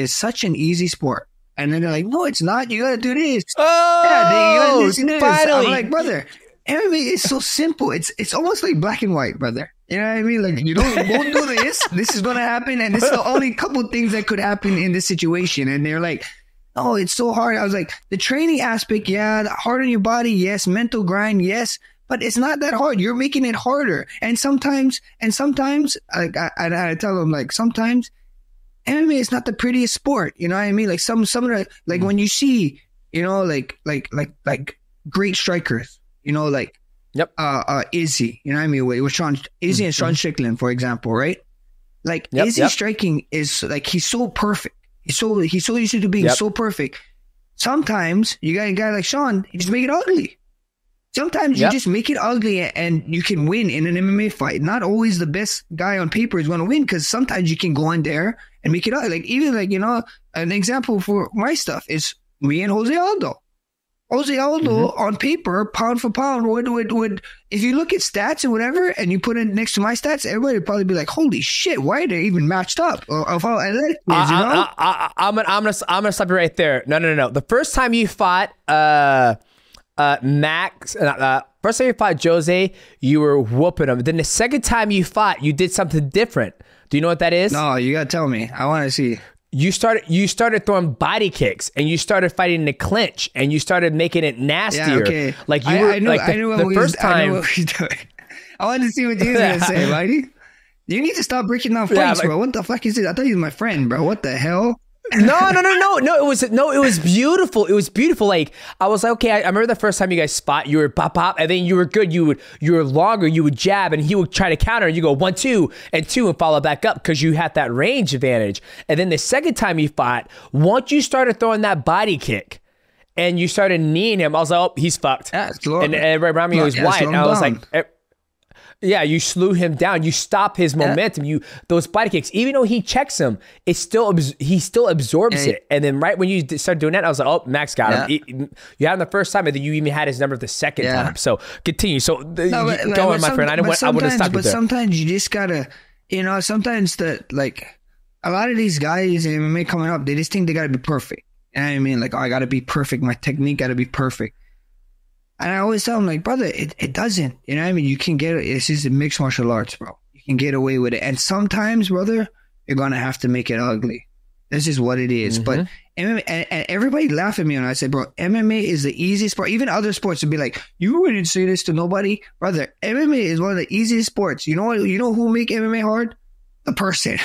such an easy sport, and then they're like, "No, it's not. You gotta do this. Oh, you gotta do this and this." Finally. I'm like, brother, MMA is so simple. It's almost like black and white, brother. You know what I mean? Like, you won't do this. This is gonna happen, and this is the only couple things that could happen in this situation. And they're like, "Oh, it's so hard." I was like, the training aspect, hard on your body, yes, mental grind, yes. But it's not that hard. You're making it harder. And sometimes, like, I tell them, like, sometimes MMA is not the prettiest sport. You know what I mean? Like some of the, like when you see, you know, like great strikers, you know, like, Izzy, you know what I mean? With Sean, Izzy and Sean Strickland, for example, right? Like Izzy striking is like, he's so perfect. He's so used to being so perfect. Sometimes you got a guy like Sean, he just make it ugly. Sometimes you just make it ugly and you can win in an MMA fight. Not always the best guy on paper is going to win, because sometimes you can go in there and make it ugly. Like, even like, you know, an example for my stuff is me and Jose Aldo. Jose Aldo on paper, pound for pound, would if you look at stats and whatever, and you put it next to my stats, everybody would probably be like, "Holy shit, why are they even matched up?" Of how athletic it is, you know? I'm gonna stop you right there. No. The first time you fought, Max, first time you fought Jose, you were whooping him. Then the second time you fought, you did something different. Do you know what that is? No, you gotta tell me. I want to see. You started throwing body kicks, and you started fighting the clinch, and you started making it nastier. Yeah, okay. Like you were, the first time. I wanted to see what you were gonna say, Mighty. You need to stop breaking down fights, bro. What the fuck is this? I thought you was my friend, bro. What the hell? No. It was beautiful. It was beautiful. Like, I was like, okay, I remember the first time you guys fought, you were pop, and then you were good. You were longer, you would jab, and he would try to counter, and you go 1, 2, and 2, and follow back up, because you had that range advantage. And then the second time you fought, once you started throwing that body kick, and you started kneeing him, I was like, oh, he's fucked. Yeah, and everybody around me was white, and I was like, yeah, you slew him down. You stop his momentum. Those body kicks, even though he checks him, he still absorbs it. And then right when you started doing that, I was like, oh, Max got him. You had him the first time, and then you even had his number the second time. So continue. So go on, my friend. I wouldn't stop you there. But sometimes you just gotta, you know, sometimes a lot of these guys in MMA coming up, they just think they gotta be perfect. You know what I mean? Like, oh, I gotta be perfect. My technique gotta be perfect. And I always tell them, like, brother, it doesn't. You know what I mean? You can get it. It's just a mixed martial arts, bro. You can get away with it. And sometimes, brother, you're going to have to make it ugly. This is what it is. But MMA, and everybody laugh at me when I say, bro, MMA is the easiest sport. Even other sports would be like, you wouldn't say this to nobody. Brother, MMA is one of the easiest sports. You know what? You know who make MMA hard? The person.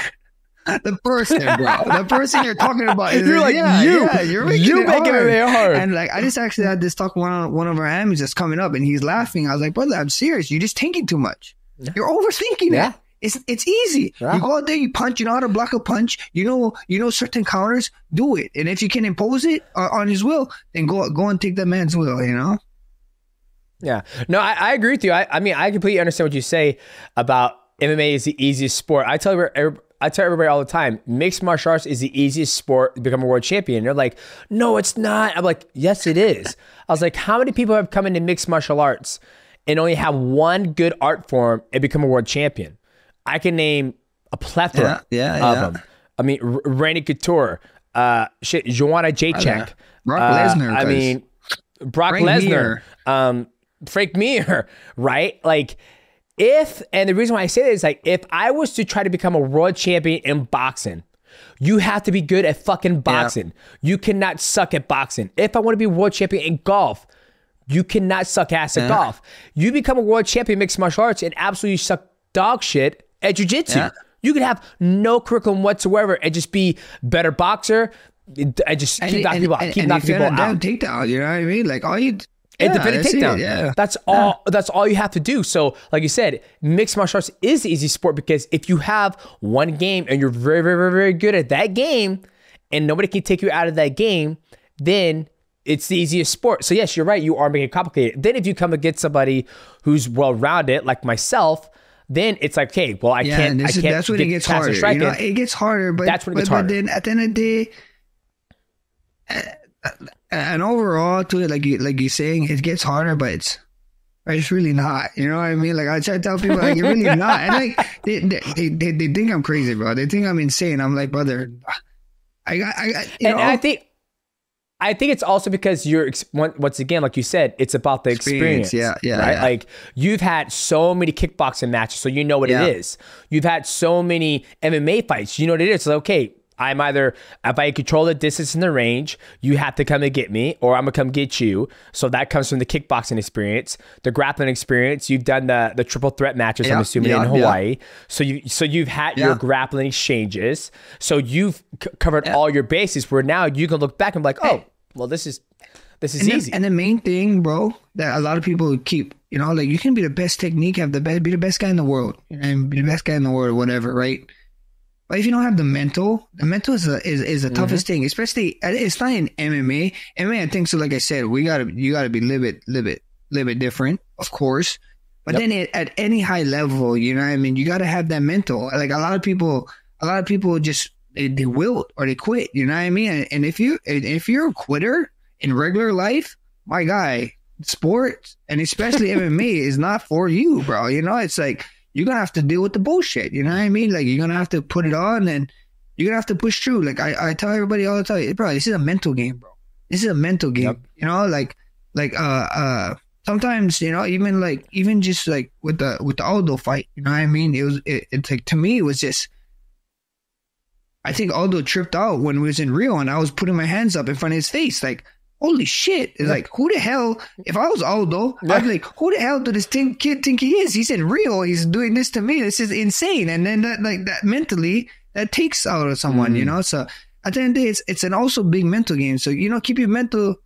The person, bro. The person you're talking about. Is You're like, you're making it hard. And like, I just actually had this talk with one of our amis that's coming up, and he's laughing. I was like, brother, I'm serious. You're just thinking too much. You're overthinking it. It's easy. Yeah. You go out there, you punch. You know how to block a punch. You know certain counters. Do it. And if you can impose it on his will, then go and take that man's will. You know. Yeah. No, I agree with you. I mean, I completely understand what you say about MMA is the easiest sport. I tell everybody all the time, mixed martial arts is the easiest sport to become a world champion. They're like, no, it's not. I'm like, yes, it is. I was like, how many people have come into mixed martial arts and only have one good art form and become a world champion? I can name a plethora of them. I mean, Randy Couture, Joanna Jacek, Brock Lesnar. I mean, Brock Lesnar, Frank Mir, right? Like, and the reason why I say that is like, if I was to try to become a world champion in boxing, you have to be good at fucking boxing. Yeah. You cannot suck at boxing. If I want to be a world champion in golf, you cannot suck ass at golf. You become a world champion in mixed martial arts and absolutely suck dog shit at jiu-jitsu. Yeah. You could have no curriculum whatsoever and just be better boxer. I just keep knocking people out. Keep knocking people out. Takedown, you know what I mean? Like all you. Independent takedown. That's all. That's all you have to do. So, like you said, mixed martial arts is the easy sport because if you have one game and you're very, very, very, very good at that game, and nobody can take you out of that game, then it's the easiest sport. So yes, you're right. You are making it complicated. Then if you come against somebody who's well-rounded, like myself, then it's like, okay, well, I can't. That's when it gets harder. You know, it gets harder, but that's when it gets harder. But then at the end of the day. And overall, to it, like you're saying, it gets harder, but it's really not. You know what I mean? Like I try to tell people, like, it's really not. And like they think I'm crazy, bro. They think I'm insane. I'm like, brother, I think it's also because you're once again, like you said, it's about the experience. Yeah. Right. Yeah. Like you've had so many kickboxing matches, so you know what it is. You've had so many MMA fights, you know what it is. So, okay. I'm either, if I control the distance and the range, you have to come and get me, or I'm going to come get you. So that comes from the kickboxing experience, the grappling experience. You've done the triple threat matches, I'm assuming, in Hawaii. Yeah. So you've had your grappling exchanges. So you've covered all your bases where now you can look back and be like, oh, well, this is easy. And the main thing, bro, that a lot of people keep, you know, like you can be the best technique, be the best guy in the world, and be the best guy in the world, whatever, right? But if you don't have the mental is the toughest thing, especially it's not in MMA. MMA, I think so. Like I said, you gotta be a little bit different, of course. But then at any high level, you know what I mean, you gotta have that mental. Like a lot of people just they wilt or they quit. You know what I mean? And if you're a quitter in regular life, my guy, sports and especially MMA is not for you, bro. You know, it's like. You're going to have to deal with the bullshit. You know what I mean? Like, you're going to have to put it on and you're going to have to push through. Like, I tell everybody all the time, bro, this is a mental game, bro. This is a mental game. Yep. You know, like, sometimes, you know, even just like with the Aldo fight, you know what I mean? It's like, to me, it was just, I think Aldo tripped out when we was in Rio and I was putting my hands up in front of his face. Like, holy shit. It's like, who the hell, if I was Aldo, I'd be like, who the hell do this kid think he is? He's in Rio. He's doing this to me. This is insane. And then that mentally, that takes out of someone, you know? So at the end of the day, it's an also big mental game. So, you know, keep your mental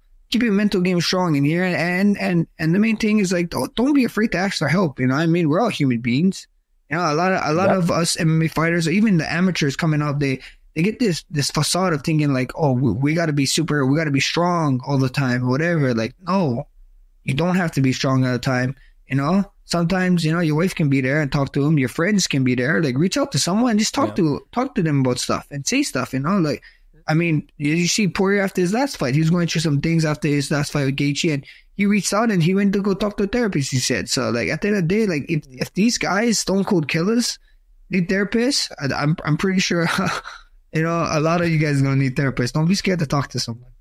game strong in here. And the main thing is like, don't be afraid to ask for help. You know what I mean? We're all human beings. You know, a lot of us MMA fighters, or even the amateurs coming up, they get this facade of thinking like, oh, we got to be strong all the time, whatever. Like, no, you don't have to be strong all the time. You know, sometimes, you know, your wife can be there and talk to them. Your friends can be there. Like, reach out to someone, just talk to them about stuff and say stuff, you know, like, I mean, you see Poirier after his last fight, he was going through some things after his last fight with Gaethje, and he reached out and he went to go talk to a therapist, he said. So like at the end of the day, like if these guys, stone cold killers, need therapists, I'm pretty sure you know, a lot of you guys are gonna need therapists. Don't be scared to talk to someone.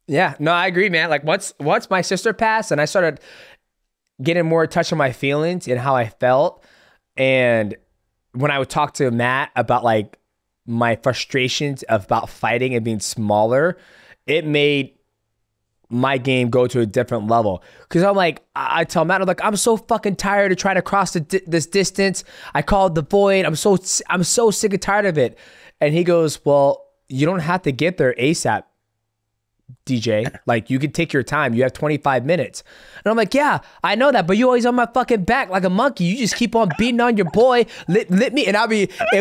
Yeah, no, I agree, man. Like once my sister passed and I started getting more in touch with my feelings and how I felt, and when I would talk to Matt about like my frustrations about fighting and being smaller, it made my game go to a different level. Because I'm like, I tell Matt, I'm like, I'm so fucking tired of trying to cross this distance. I called the void. I'm so sick and tired of it. And he goes, well, you don't have to get there ASAP, DJ. Like, you can take your time. You have 25 minutes. And I'm like, yeah, I know that, but you always on my fucking back like a monkey. You just keep on beating on your boy. Let me, and it'll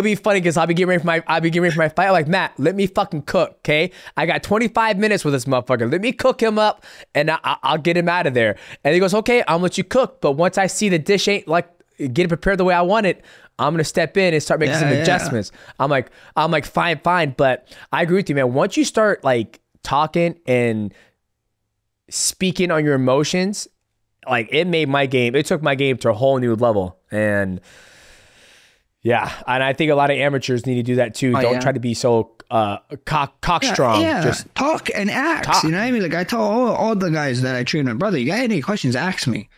be funny because I'll be getting ready for my fight. I'm like, Matt, let me fucking cook, okay? I got 25 minutes with this motherfucker. Let me cook him up, and I'll get him out of there. And he goes, okay, I'll let you cook, but once I see the dish ain't like get it prepared the way I want it, I'm gonna step in and start making some adjustments. I'm like, fine, but I agree with you, man. Once you start like talking and speaking on your emotions, like it took my game to a whole new level. And yeah, and I think a lot of amateurs need to do that too. Don't try to be so cock strong. Just talk and ask. You know what I mean? Like I tell all the guys that I train with, brother, you got any questions, ask me.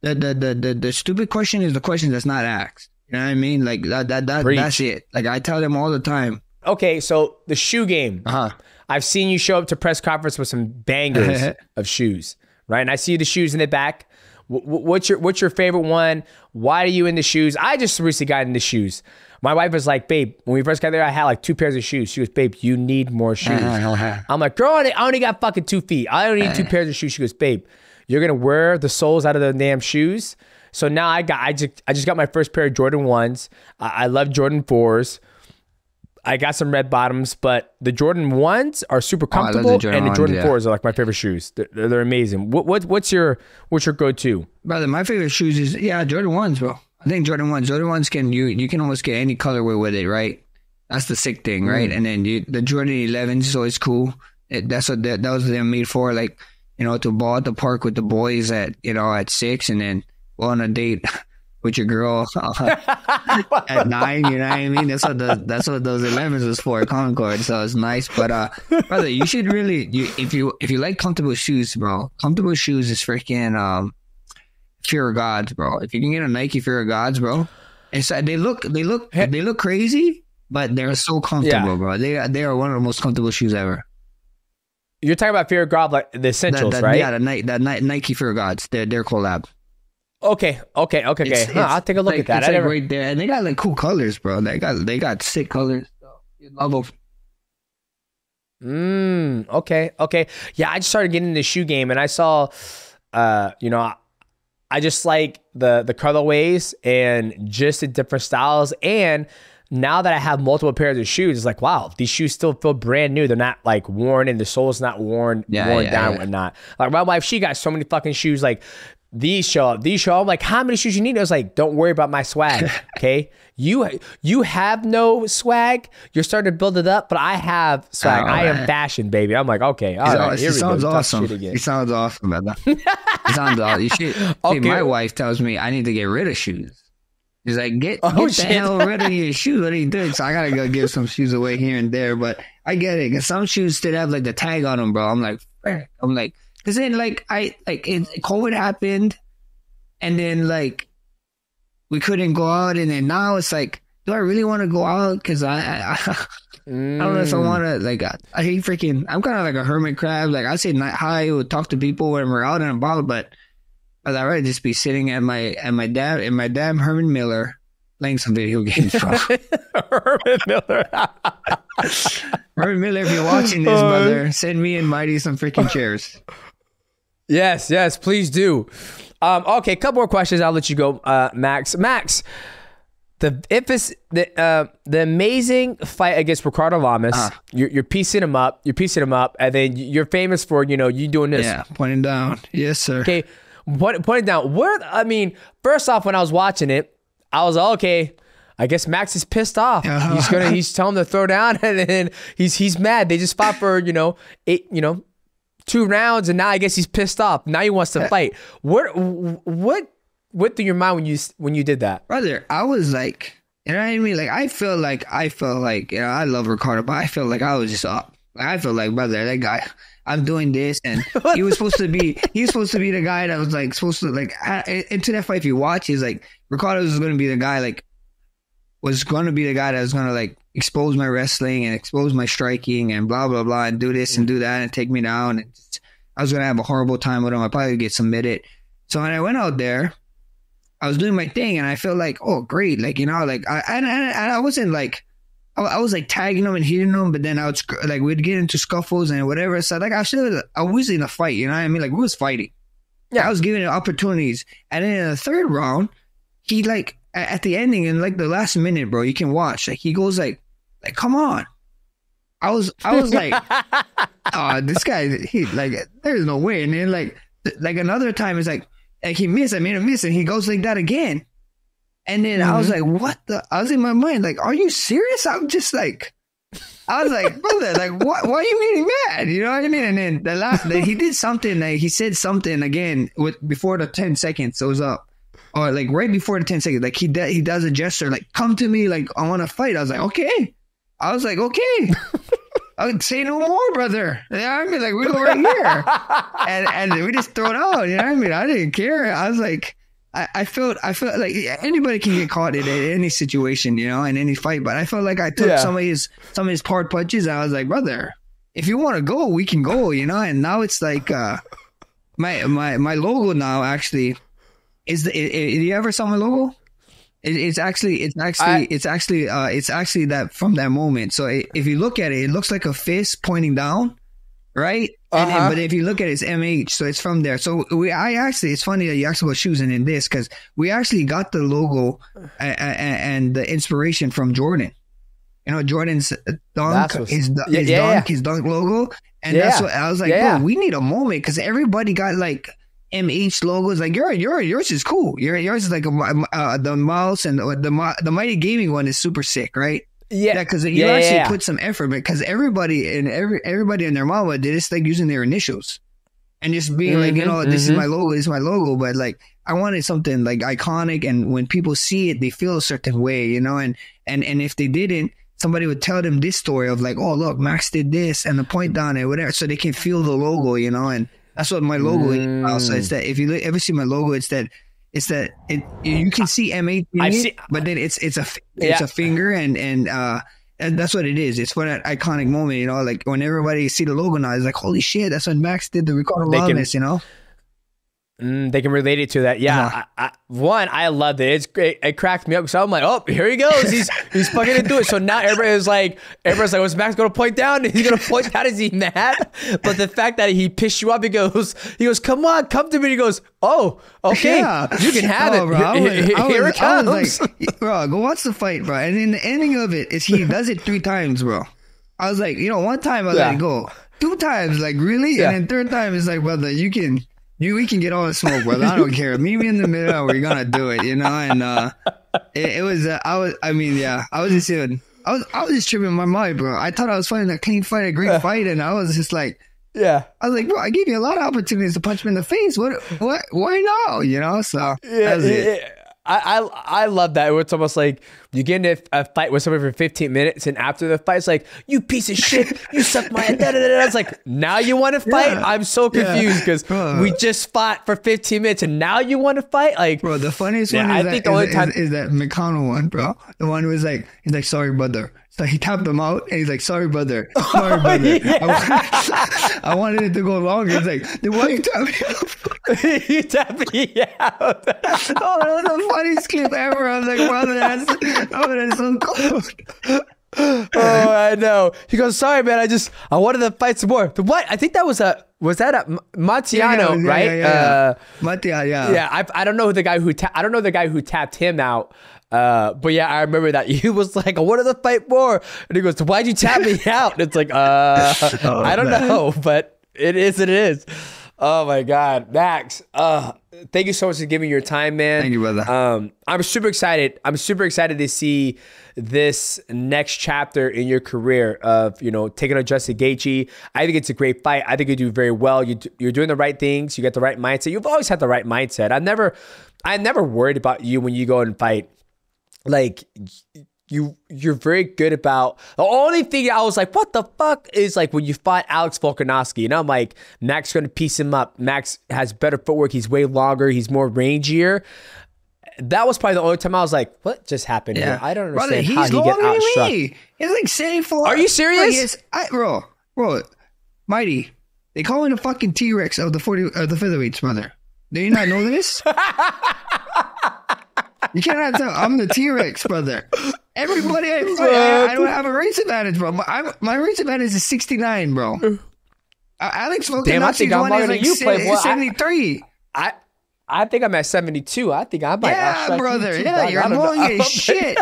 The stupid question is the question that's not asked. You know what I mean? Like that's it. Like I tell them all the time. Okay, so the shoe game. I've seen you show up to press conference with some bangers of shoes, right? And I see the shoes in the back. What's your favorite one? Why are you in the shoes? I just recently got into shoes. My wife was like, babe, when we first got there, I had like 2 pairs of shoes. She goes, babe, you need more shoes. I'm like, girl, I only got fucking 2 feet. I don't need 2 pairs of shoes. She goes, babe, you're gonna wear the soles out of the damn shoes. So now I just got my first pair of Jordan 1s. I love Jordan 4s. I got some red bottoms, but the Jordan 1s are super comfortable, and the Jordan 4s are like my favorite shoes. They're amazing. What's your go-to? Brother, my favorite shoes is Jordan 1s, bro. I think Jordan 1s. Jordan 1s you can almost get any colorway with it, right? That's the sick thing, right? And then the Jordan 11s is always cool. That's what that was them made for, like, you know, to ball at the park with the boys at 6, and then go on a date with your girl at 9, you know what I mean? That's what those 11s was for, Concord. So it's nice. But brother, you should really, if you like comfortable shoes, bro, comfortable shoes is freaking Fear of Gods, bro. If you can get a Nike Fear of Gods, bro, it's they look crazy, but they're so comfortable, bro. They are one of the most comfortable shoes ever. You're talking about Fear of God, like the essentials, right? Yeah, the Nike Fear of Gods. Their collab. Okay. I'll take a look at that. It's like right there, and they got like cool colors, bro. They got sick colors. So you love them. Okay. Yeah, I just started getting into the shoe game, and I saw, I just like the colorways and just the different styles. And now that I have multiple pairs of shoes, it's like, wow, these shoes still feel brand new. They're not like worn, and the sole's not worn down and whatnot. Like my wife, she got so many fucking shoes. Like these show up. I'm like, how many shoes you need? I was like, don't worry about my swag, okay? You have no swag. You're starting to build it up, but I have swag. I am fashion, baby. I'm like, okay, all right. Here we go. Awesome. He sounds awesome, brother. He sounds awesome. You should. Okay. See, my wife tells me I need to get rid of shoes. She's like, get the hell rid of your shoes. What are you doing? So I gotta go give some shoes away here and there. But I get it, because some shoes still have like the tag on them, bro. I'm like, because then like COVID happened, and then like we couldn't go out, and then now it's like, do I really want to go out? Because I don't know if I want to. Like I hate freaking. I'm kind of like a hermit crab. Like I say hi, would talk to people when we're out and about, but I'd rather just be sitting at my damn Herman Miller playing some video games, bro. Herman Miller. Herman Miller, if you're watching this, brother, send me and Mighty some freaking chairs. Yes, please do. Okay, a couple more questions. I'll let you go, Max. Max, the amazing fight against Ricardo Lamas. You're piecing him up. And then you're famous for you doing this. Yeah, pointing down. Yes, sir. Okay. Point it down. First off, when I was watching it, I was like, okay, I guess Max is pissed off. He's telling him to throw down, and then he's mad. They just fought for 2 rounds, and now I guess he's pissed off. Now he wants to fight. What through your mind when you did that, brother? I was like, you know what I mean? Like I felt like I love Ricardo, but I felt like I was just up. Like, I felt like, brother, that guy. I'm doing this, and he was supposed to be the guy that was like supposed to like into that fight. If you watch, he's like, Ricardo was going to be the guy that was going to like expose my wrestling and expose my striking and blah blah blah and do this and do that and take me down. And I was going to have a horrible time with him. I probably would get submitted. So when I went out there, I was doing my thing and I felt like, oh, great. Like, you know, like I wasn't like, I was like tagging him and hitting him, but then I would like, we'd get into scuffles and whatever. So like, I was in a fight, you know what I mean? Like we was fighting. Yeah. I was giving it opportunities. And then in the third round, he like, at the ending in like the last minute, bro, you can watch. Like he goes like, come on. I was like, oh, this guy, he like, there's no way. And then like another time it's like he missed, I made him miss, and he goes like that again. And then I was like, what the? I was in my mind like, are you serious? I'm just like, I was like, brother, like, why are you getting mad? You know what I mean? And then the last, he did something, like he said something again before the 10 seconds was up. Or like right before the 10 seconds, like he does a gesture, like, come to me, like, I want to fight. I was like, okay. I would say no more, brother. You know what I mean? Like, we go right here. And we just throw it out. You know what I mean? I didn't care. I was like, I felt like anybody can get caught in any situation, you know, in any fight. But I felt like I took some of his hard punches. And I was like, brother, if you want to go, we can go, you know. And now it's like my logo now actually is do you ever saw my logo? It's actually that from that moment. So if you look at it, it looks like a fist pointing down, right? But if you look at it, it's MH, so it's from there. So it's funny that you asked about shoes and in this, because we actually got the logo and the inspiration from Jordan. You know, Jordan's dunk, his dunk logo, and that's what I was like. Bro, we need a moment because everybody got like MH logos. Like yours is cool. Yours is like the mouse, and the Mighty Gaming one is super sick, right? Yeah, because you actually put some effort, because everybody and their mama did just like using their initials and just being like, you know, this is my logo, but like I wanted something like iconic, and when people see it, they feel a certain way, you know, and if they didn't, somebody would tell them this story of like, oh look, Max did this and the point down and whatever, so they can feel the logo, you know, and that's what my logo is. So it's that if you ever see my logo, it's that you can see M8 in it, but then it's a finger and that's what it is. It's for that iconic moment, you know, like when everybody see the logo now, it's like, holy shit, that's when Max did the Ricardo Lamas, you know. They can relate it to that. Yeah. I loved it. It's great. It cracked me up. So I'm like, oh, here he goes. He's fucking into it. So now everybody's like, was Max going to point down? He's going to point down. Is he mad? But the fact that he pissed you up, he goes, come on, come to me. He goes, oh, okay. Yeah. You can have it. Bro, here it comes. I was like, bro, go watch the fight, bro. And then the ending of it is he does it 3 times, bro. I was like, you know, one time I let it go. 2 times, like, really? Yeah. And then third time is like, brother, we can get all the smoke, brother. I don't care. Meet me in the middle. We're gonna do it, you know. And I was just tripping my mind, bro. I thought I was fighting a clean fight, a great fight, and I was just like, I was like, bro, I gave you a lot of opportunities to punch me in the face. What? Why now? You know. So that was it. I love that. It's almost like you get in a fight with somebody for 15 minutes, and after the fight, it's like, you piece of shit, you suck my head. It's like, now you want to fight? Yeah. I'm so confused because we just fought for 15 minutes, and now you want to fight? Like, bro, the funniest one is that Moicano one, bro. The one who was like, he's like, sorry, brother. So he tapped him out, and he's like, sorry, brother. Sorry, brother. I wanted it to go longer. He's like, then why you tap me out? You tapped me out. Oh, that was the funniest clip ever. I was like, brother, that's so cool. Oh, I know. He goes, sorry, man. I wanted to fight some more. What? I think that was a Moicano, right? Moicano, yeah. I don't know the guy who tapped him out. But yeah, I remember that he was like, I wanted to fight more, and he goes, why'd you tap me out? And it's like, I don't know, but it is. Oh my God, Max. Thank you so much for giving your time, man. Thank you, brother. I'm super excited. I'm super excited to see this next chapter in your career of, you know, taking on Justin Gaethje. I think it's a great fight. I think you do very well. You're doing the right things. You get the right mindset. You've always had the right mindset. I never worried about you when you go and fight. Like, you're very good about, the only thing I was like, what the fuck, is like when you fought Alex Volkanovski, and I'm like, Max is going to piece him up. Max has better footwork. He's way longer. He's more rangier. That was probably the only time I was like, what just happened here? I don't understand how he get outstruck. He's like 74. Are you serious? Bro, Mighty. They call me the fucking T-Rex of the featherweights, brother. Do you not know this? You cannot tell. I'm the T-Rex, brother. Everybody, I don't have a race advantage, bro. My race advantage is 69, bro. Alex Volkanovski's one is like 73. I think I'm at 72. I think I might. Yeah, brother. Yeah, you're long as shit.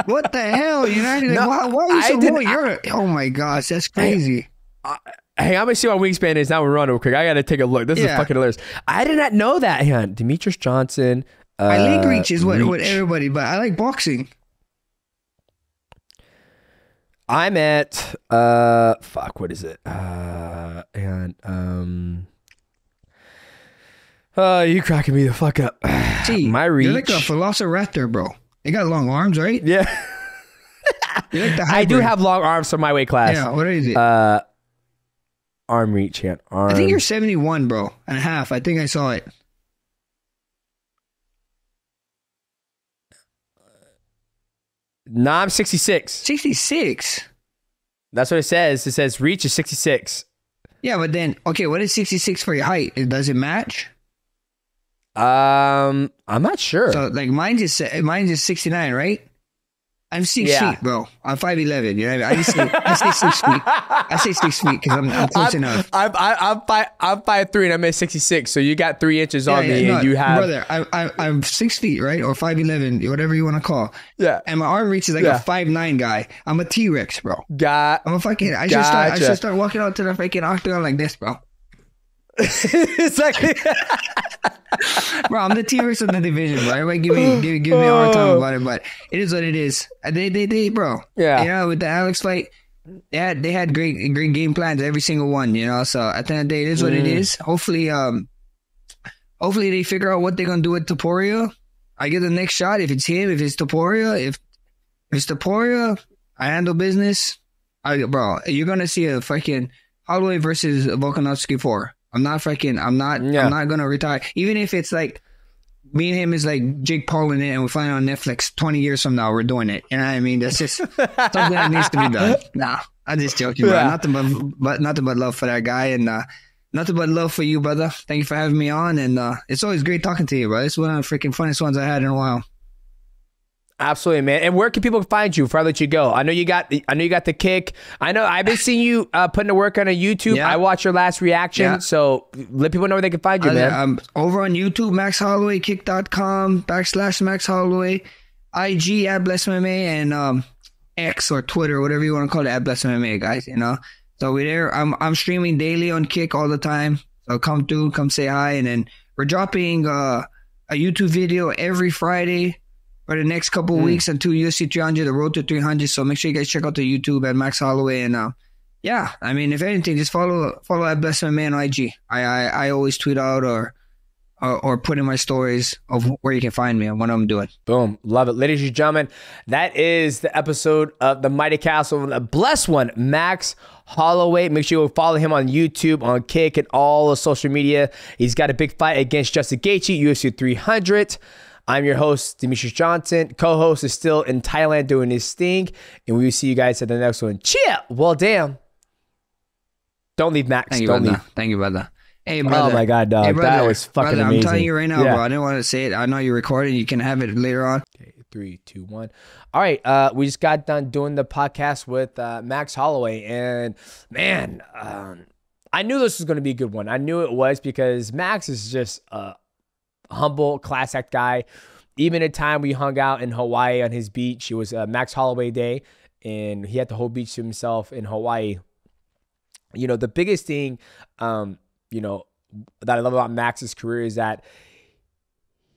What the hell? You're not even. No, why are you so low? Oh my gosh, that's crazy. Hey, I'm gonna see what wingspan is. Now we're running real quick. I gotta take a look. This is fucking hilarious. I did not know that. Hang on, Demetrious Johnson. My leg reach is what everybody, but I like boxing. I'm at fuck. What is it? You cracking me the fuck up. See, my reach. You're like a velociraptor, bro. You got long arms, right? Yeah. You're like the I do have long arms for my weight class. Yeah. What is it? Arm reach. Yeah. I think you're 71, bro, and a half. I think I saw it. No, I'm 66. 66? That's what it says. It says reach is 66. Yeah, but then, okay, what is 66 for your height? Does it match? I'm not sure. So, like, mine's is 69, right? I'm 6 feet, bro. I'm 5'11". You know what I mean? I say 6 feet. I say 6 feet because I'm close enough. I'm 5'3" and I'm at 66. So you got 3 inches on me, and you have brother. I'm 6 feet, right, or 5'11", whatever you want to call. Yeah. And my arm reach is like a 5'9" guy. I'm a T-Rex, bro. I'm a fucking. I should start walking out to the fucking octagon like this, bro. It's like. Bro, I'm the T-Rex of the division, bro. Everybody give me a hard time about it, but it is what it is. They, bro. Yeah. You know, with the Alex fight, they had great game plans, every single one, you know. So at the end of the day, it is what it is. Hopefully they figure out what they're gonna do with Topuria. I get the next shot. If it's him, if it's Topuria, if it's Topuria, I handle business. Bro, you're gonna see a fucking Holloway versus Volkanovski 4. I'm not gonna retire. Even if it's like me and him is like Jake Paul in it and we find it on Netflix 20 years from now, we're doing it. You know what I mean? That's just something that needs to be done. Nah, I'm just joking, bro. Nothing but love for that guy, and nothing but love for you, brother. Thank you for having me on, and it's always great talking to you, bro. It's one of the freaking funniest ones I had in a while. Absolutely, man. And where can people find you before I let you go? I know you got the kick. I know I've been seeing you putting the work on YouTube. Yeah. I watched your last reaction, so let people know where they can find you, man. I'm over on YouTube, Max Holloway, kick.com/Max Holloway, IG @BlessMMA, and X or Twitter, whatever you want to call it, @BlessMMA, guys. You know, so we're there. I'm streaming daily on Kick all the time. So come say hi, and then we're dropping a YouTube video every Friday for the next couple of weeks until UFC 300, the road to 300. So make sure you guys check out the YouTube at Max Holloway. And yeah, I mean, if anything, just follow @BlessMMA on IG. I always tweet out or put in my stories of where you can find me and what I'm doing. Boom. Love it. Ladies and gentlemen, that is the episode of the MightyCap, a blessed one, Max Holloway. Make sure you follow him on YouTube, on Kick, and all the social media. He's got a big fight against Justin Gaethje, UFC 300. I'm your host, Demetrious Johnson. Co-host is still in Thailand doing his thing. And we will see you guys at the next one. Cheer! Well, damn. Don't leave, Max. Thank you, Don't brother. leave. Thank you, brother. Hey, brother. Oh, my God, dog. Hey, brother, that was fucking amazing. I'm telling you right now, bro. I didn't want to say it. I know you're recording. You can have it later on. Okay, 3, 2, 1. All right. We just got done doing the podcast with Max Holloway. And, man, I knew this was going to be a good one. I knew it was because Max is just humble, class act guy. Even at time we hung out in Hawaii on his beach, it was Max Holloway Day, and he had the whole beach to himself in Hawaii. You know, the biggest thing, you know, that I love about Max's career is that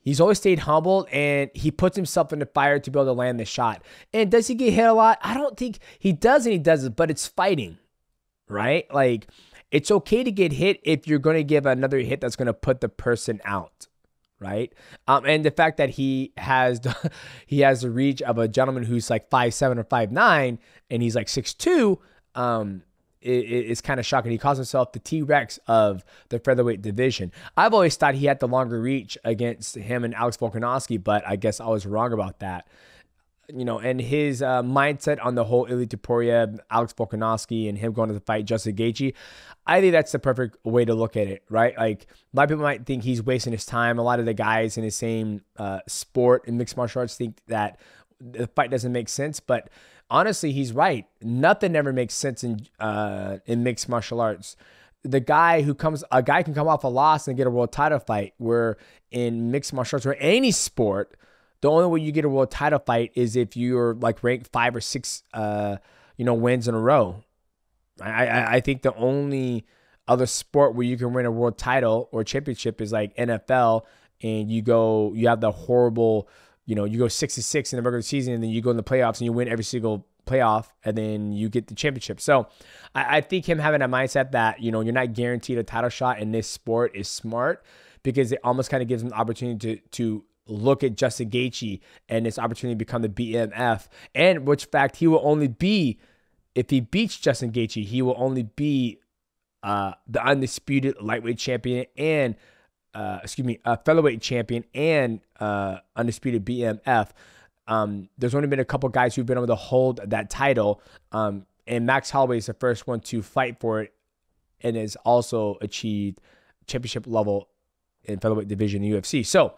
he's always stayed humble, and he puts himself in the fire to be able to land the shot. And does he get hit a lot? I don't think he does, and he doesn't, but it's fighting, right? Like, it's okay to get hit if you're going to give another hit that's going to put the person out. Right. And the fact that he has the reach of a gentleman who's like 5'7" or 5'9", and he's like 6'2", is kind of shocking. He calls himself the T-Rex of the featherweight division. I've always thought he had the longer reach against him and Alex Volkanovski, but I guess I was wrong about that. you know, and his mindset on the whole Ilya Topuria, Alex Volkanovski, and him going to the fight Justin Gaethje, I think that's the perfect way to look at it, right? Like, a lot of people might think he's wasting his time. A lot of the guys in the same sport in mixed martial arts think that the fight doesn't make sense, but honestly, he's right. Nothing ever makes sense in mixed martial arts. A guy can come off a loss and get a world title fight, where in mixed martial arts or any sport, the only way you get a world title fight is if you're like ranked 5 or 6, wins in a row. I think the only other sport where you can win a world title or championship is like NFL, and you have the horrible, you go 6-6 in the regular season, and then you go in the playoffs and you win every single playoff, and then you get the championship. So I think him having a mindset that, you're not guaranteed a title shot in this sport is smart, because it almost kind of gives him the opportunity to look at Justin Gaethje and this opportunity to become the BMF, and which fact he will only be, if he beats Justin Gaethje, he will only be the undisputed lightweight champion and featherweight champion and undisputed BMF. There's only been a couple guys who've been able to hold that title, and Max Holloway is the first one to fight for it, and has also achieved championship level in featherweight division in the UFC. So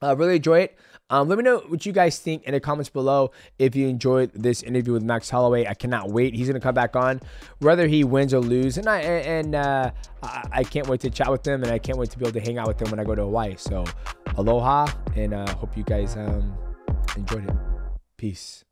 really enjoy it. Let me know what you guys think in the comments below if you enjoyed this interview with Max Holloway. I cannot wait. He's going to come back on, whether he wins or lose. And I can't wait to chat with him, and I can't wait to be able to hang out with him when I go to Hawaii. So aloha, and hope you guys enjoyed it. Peace.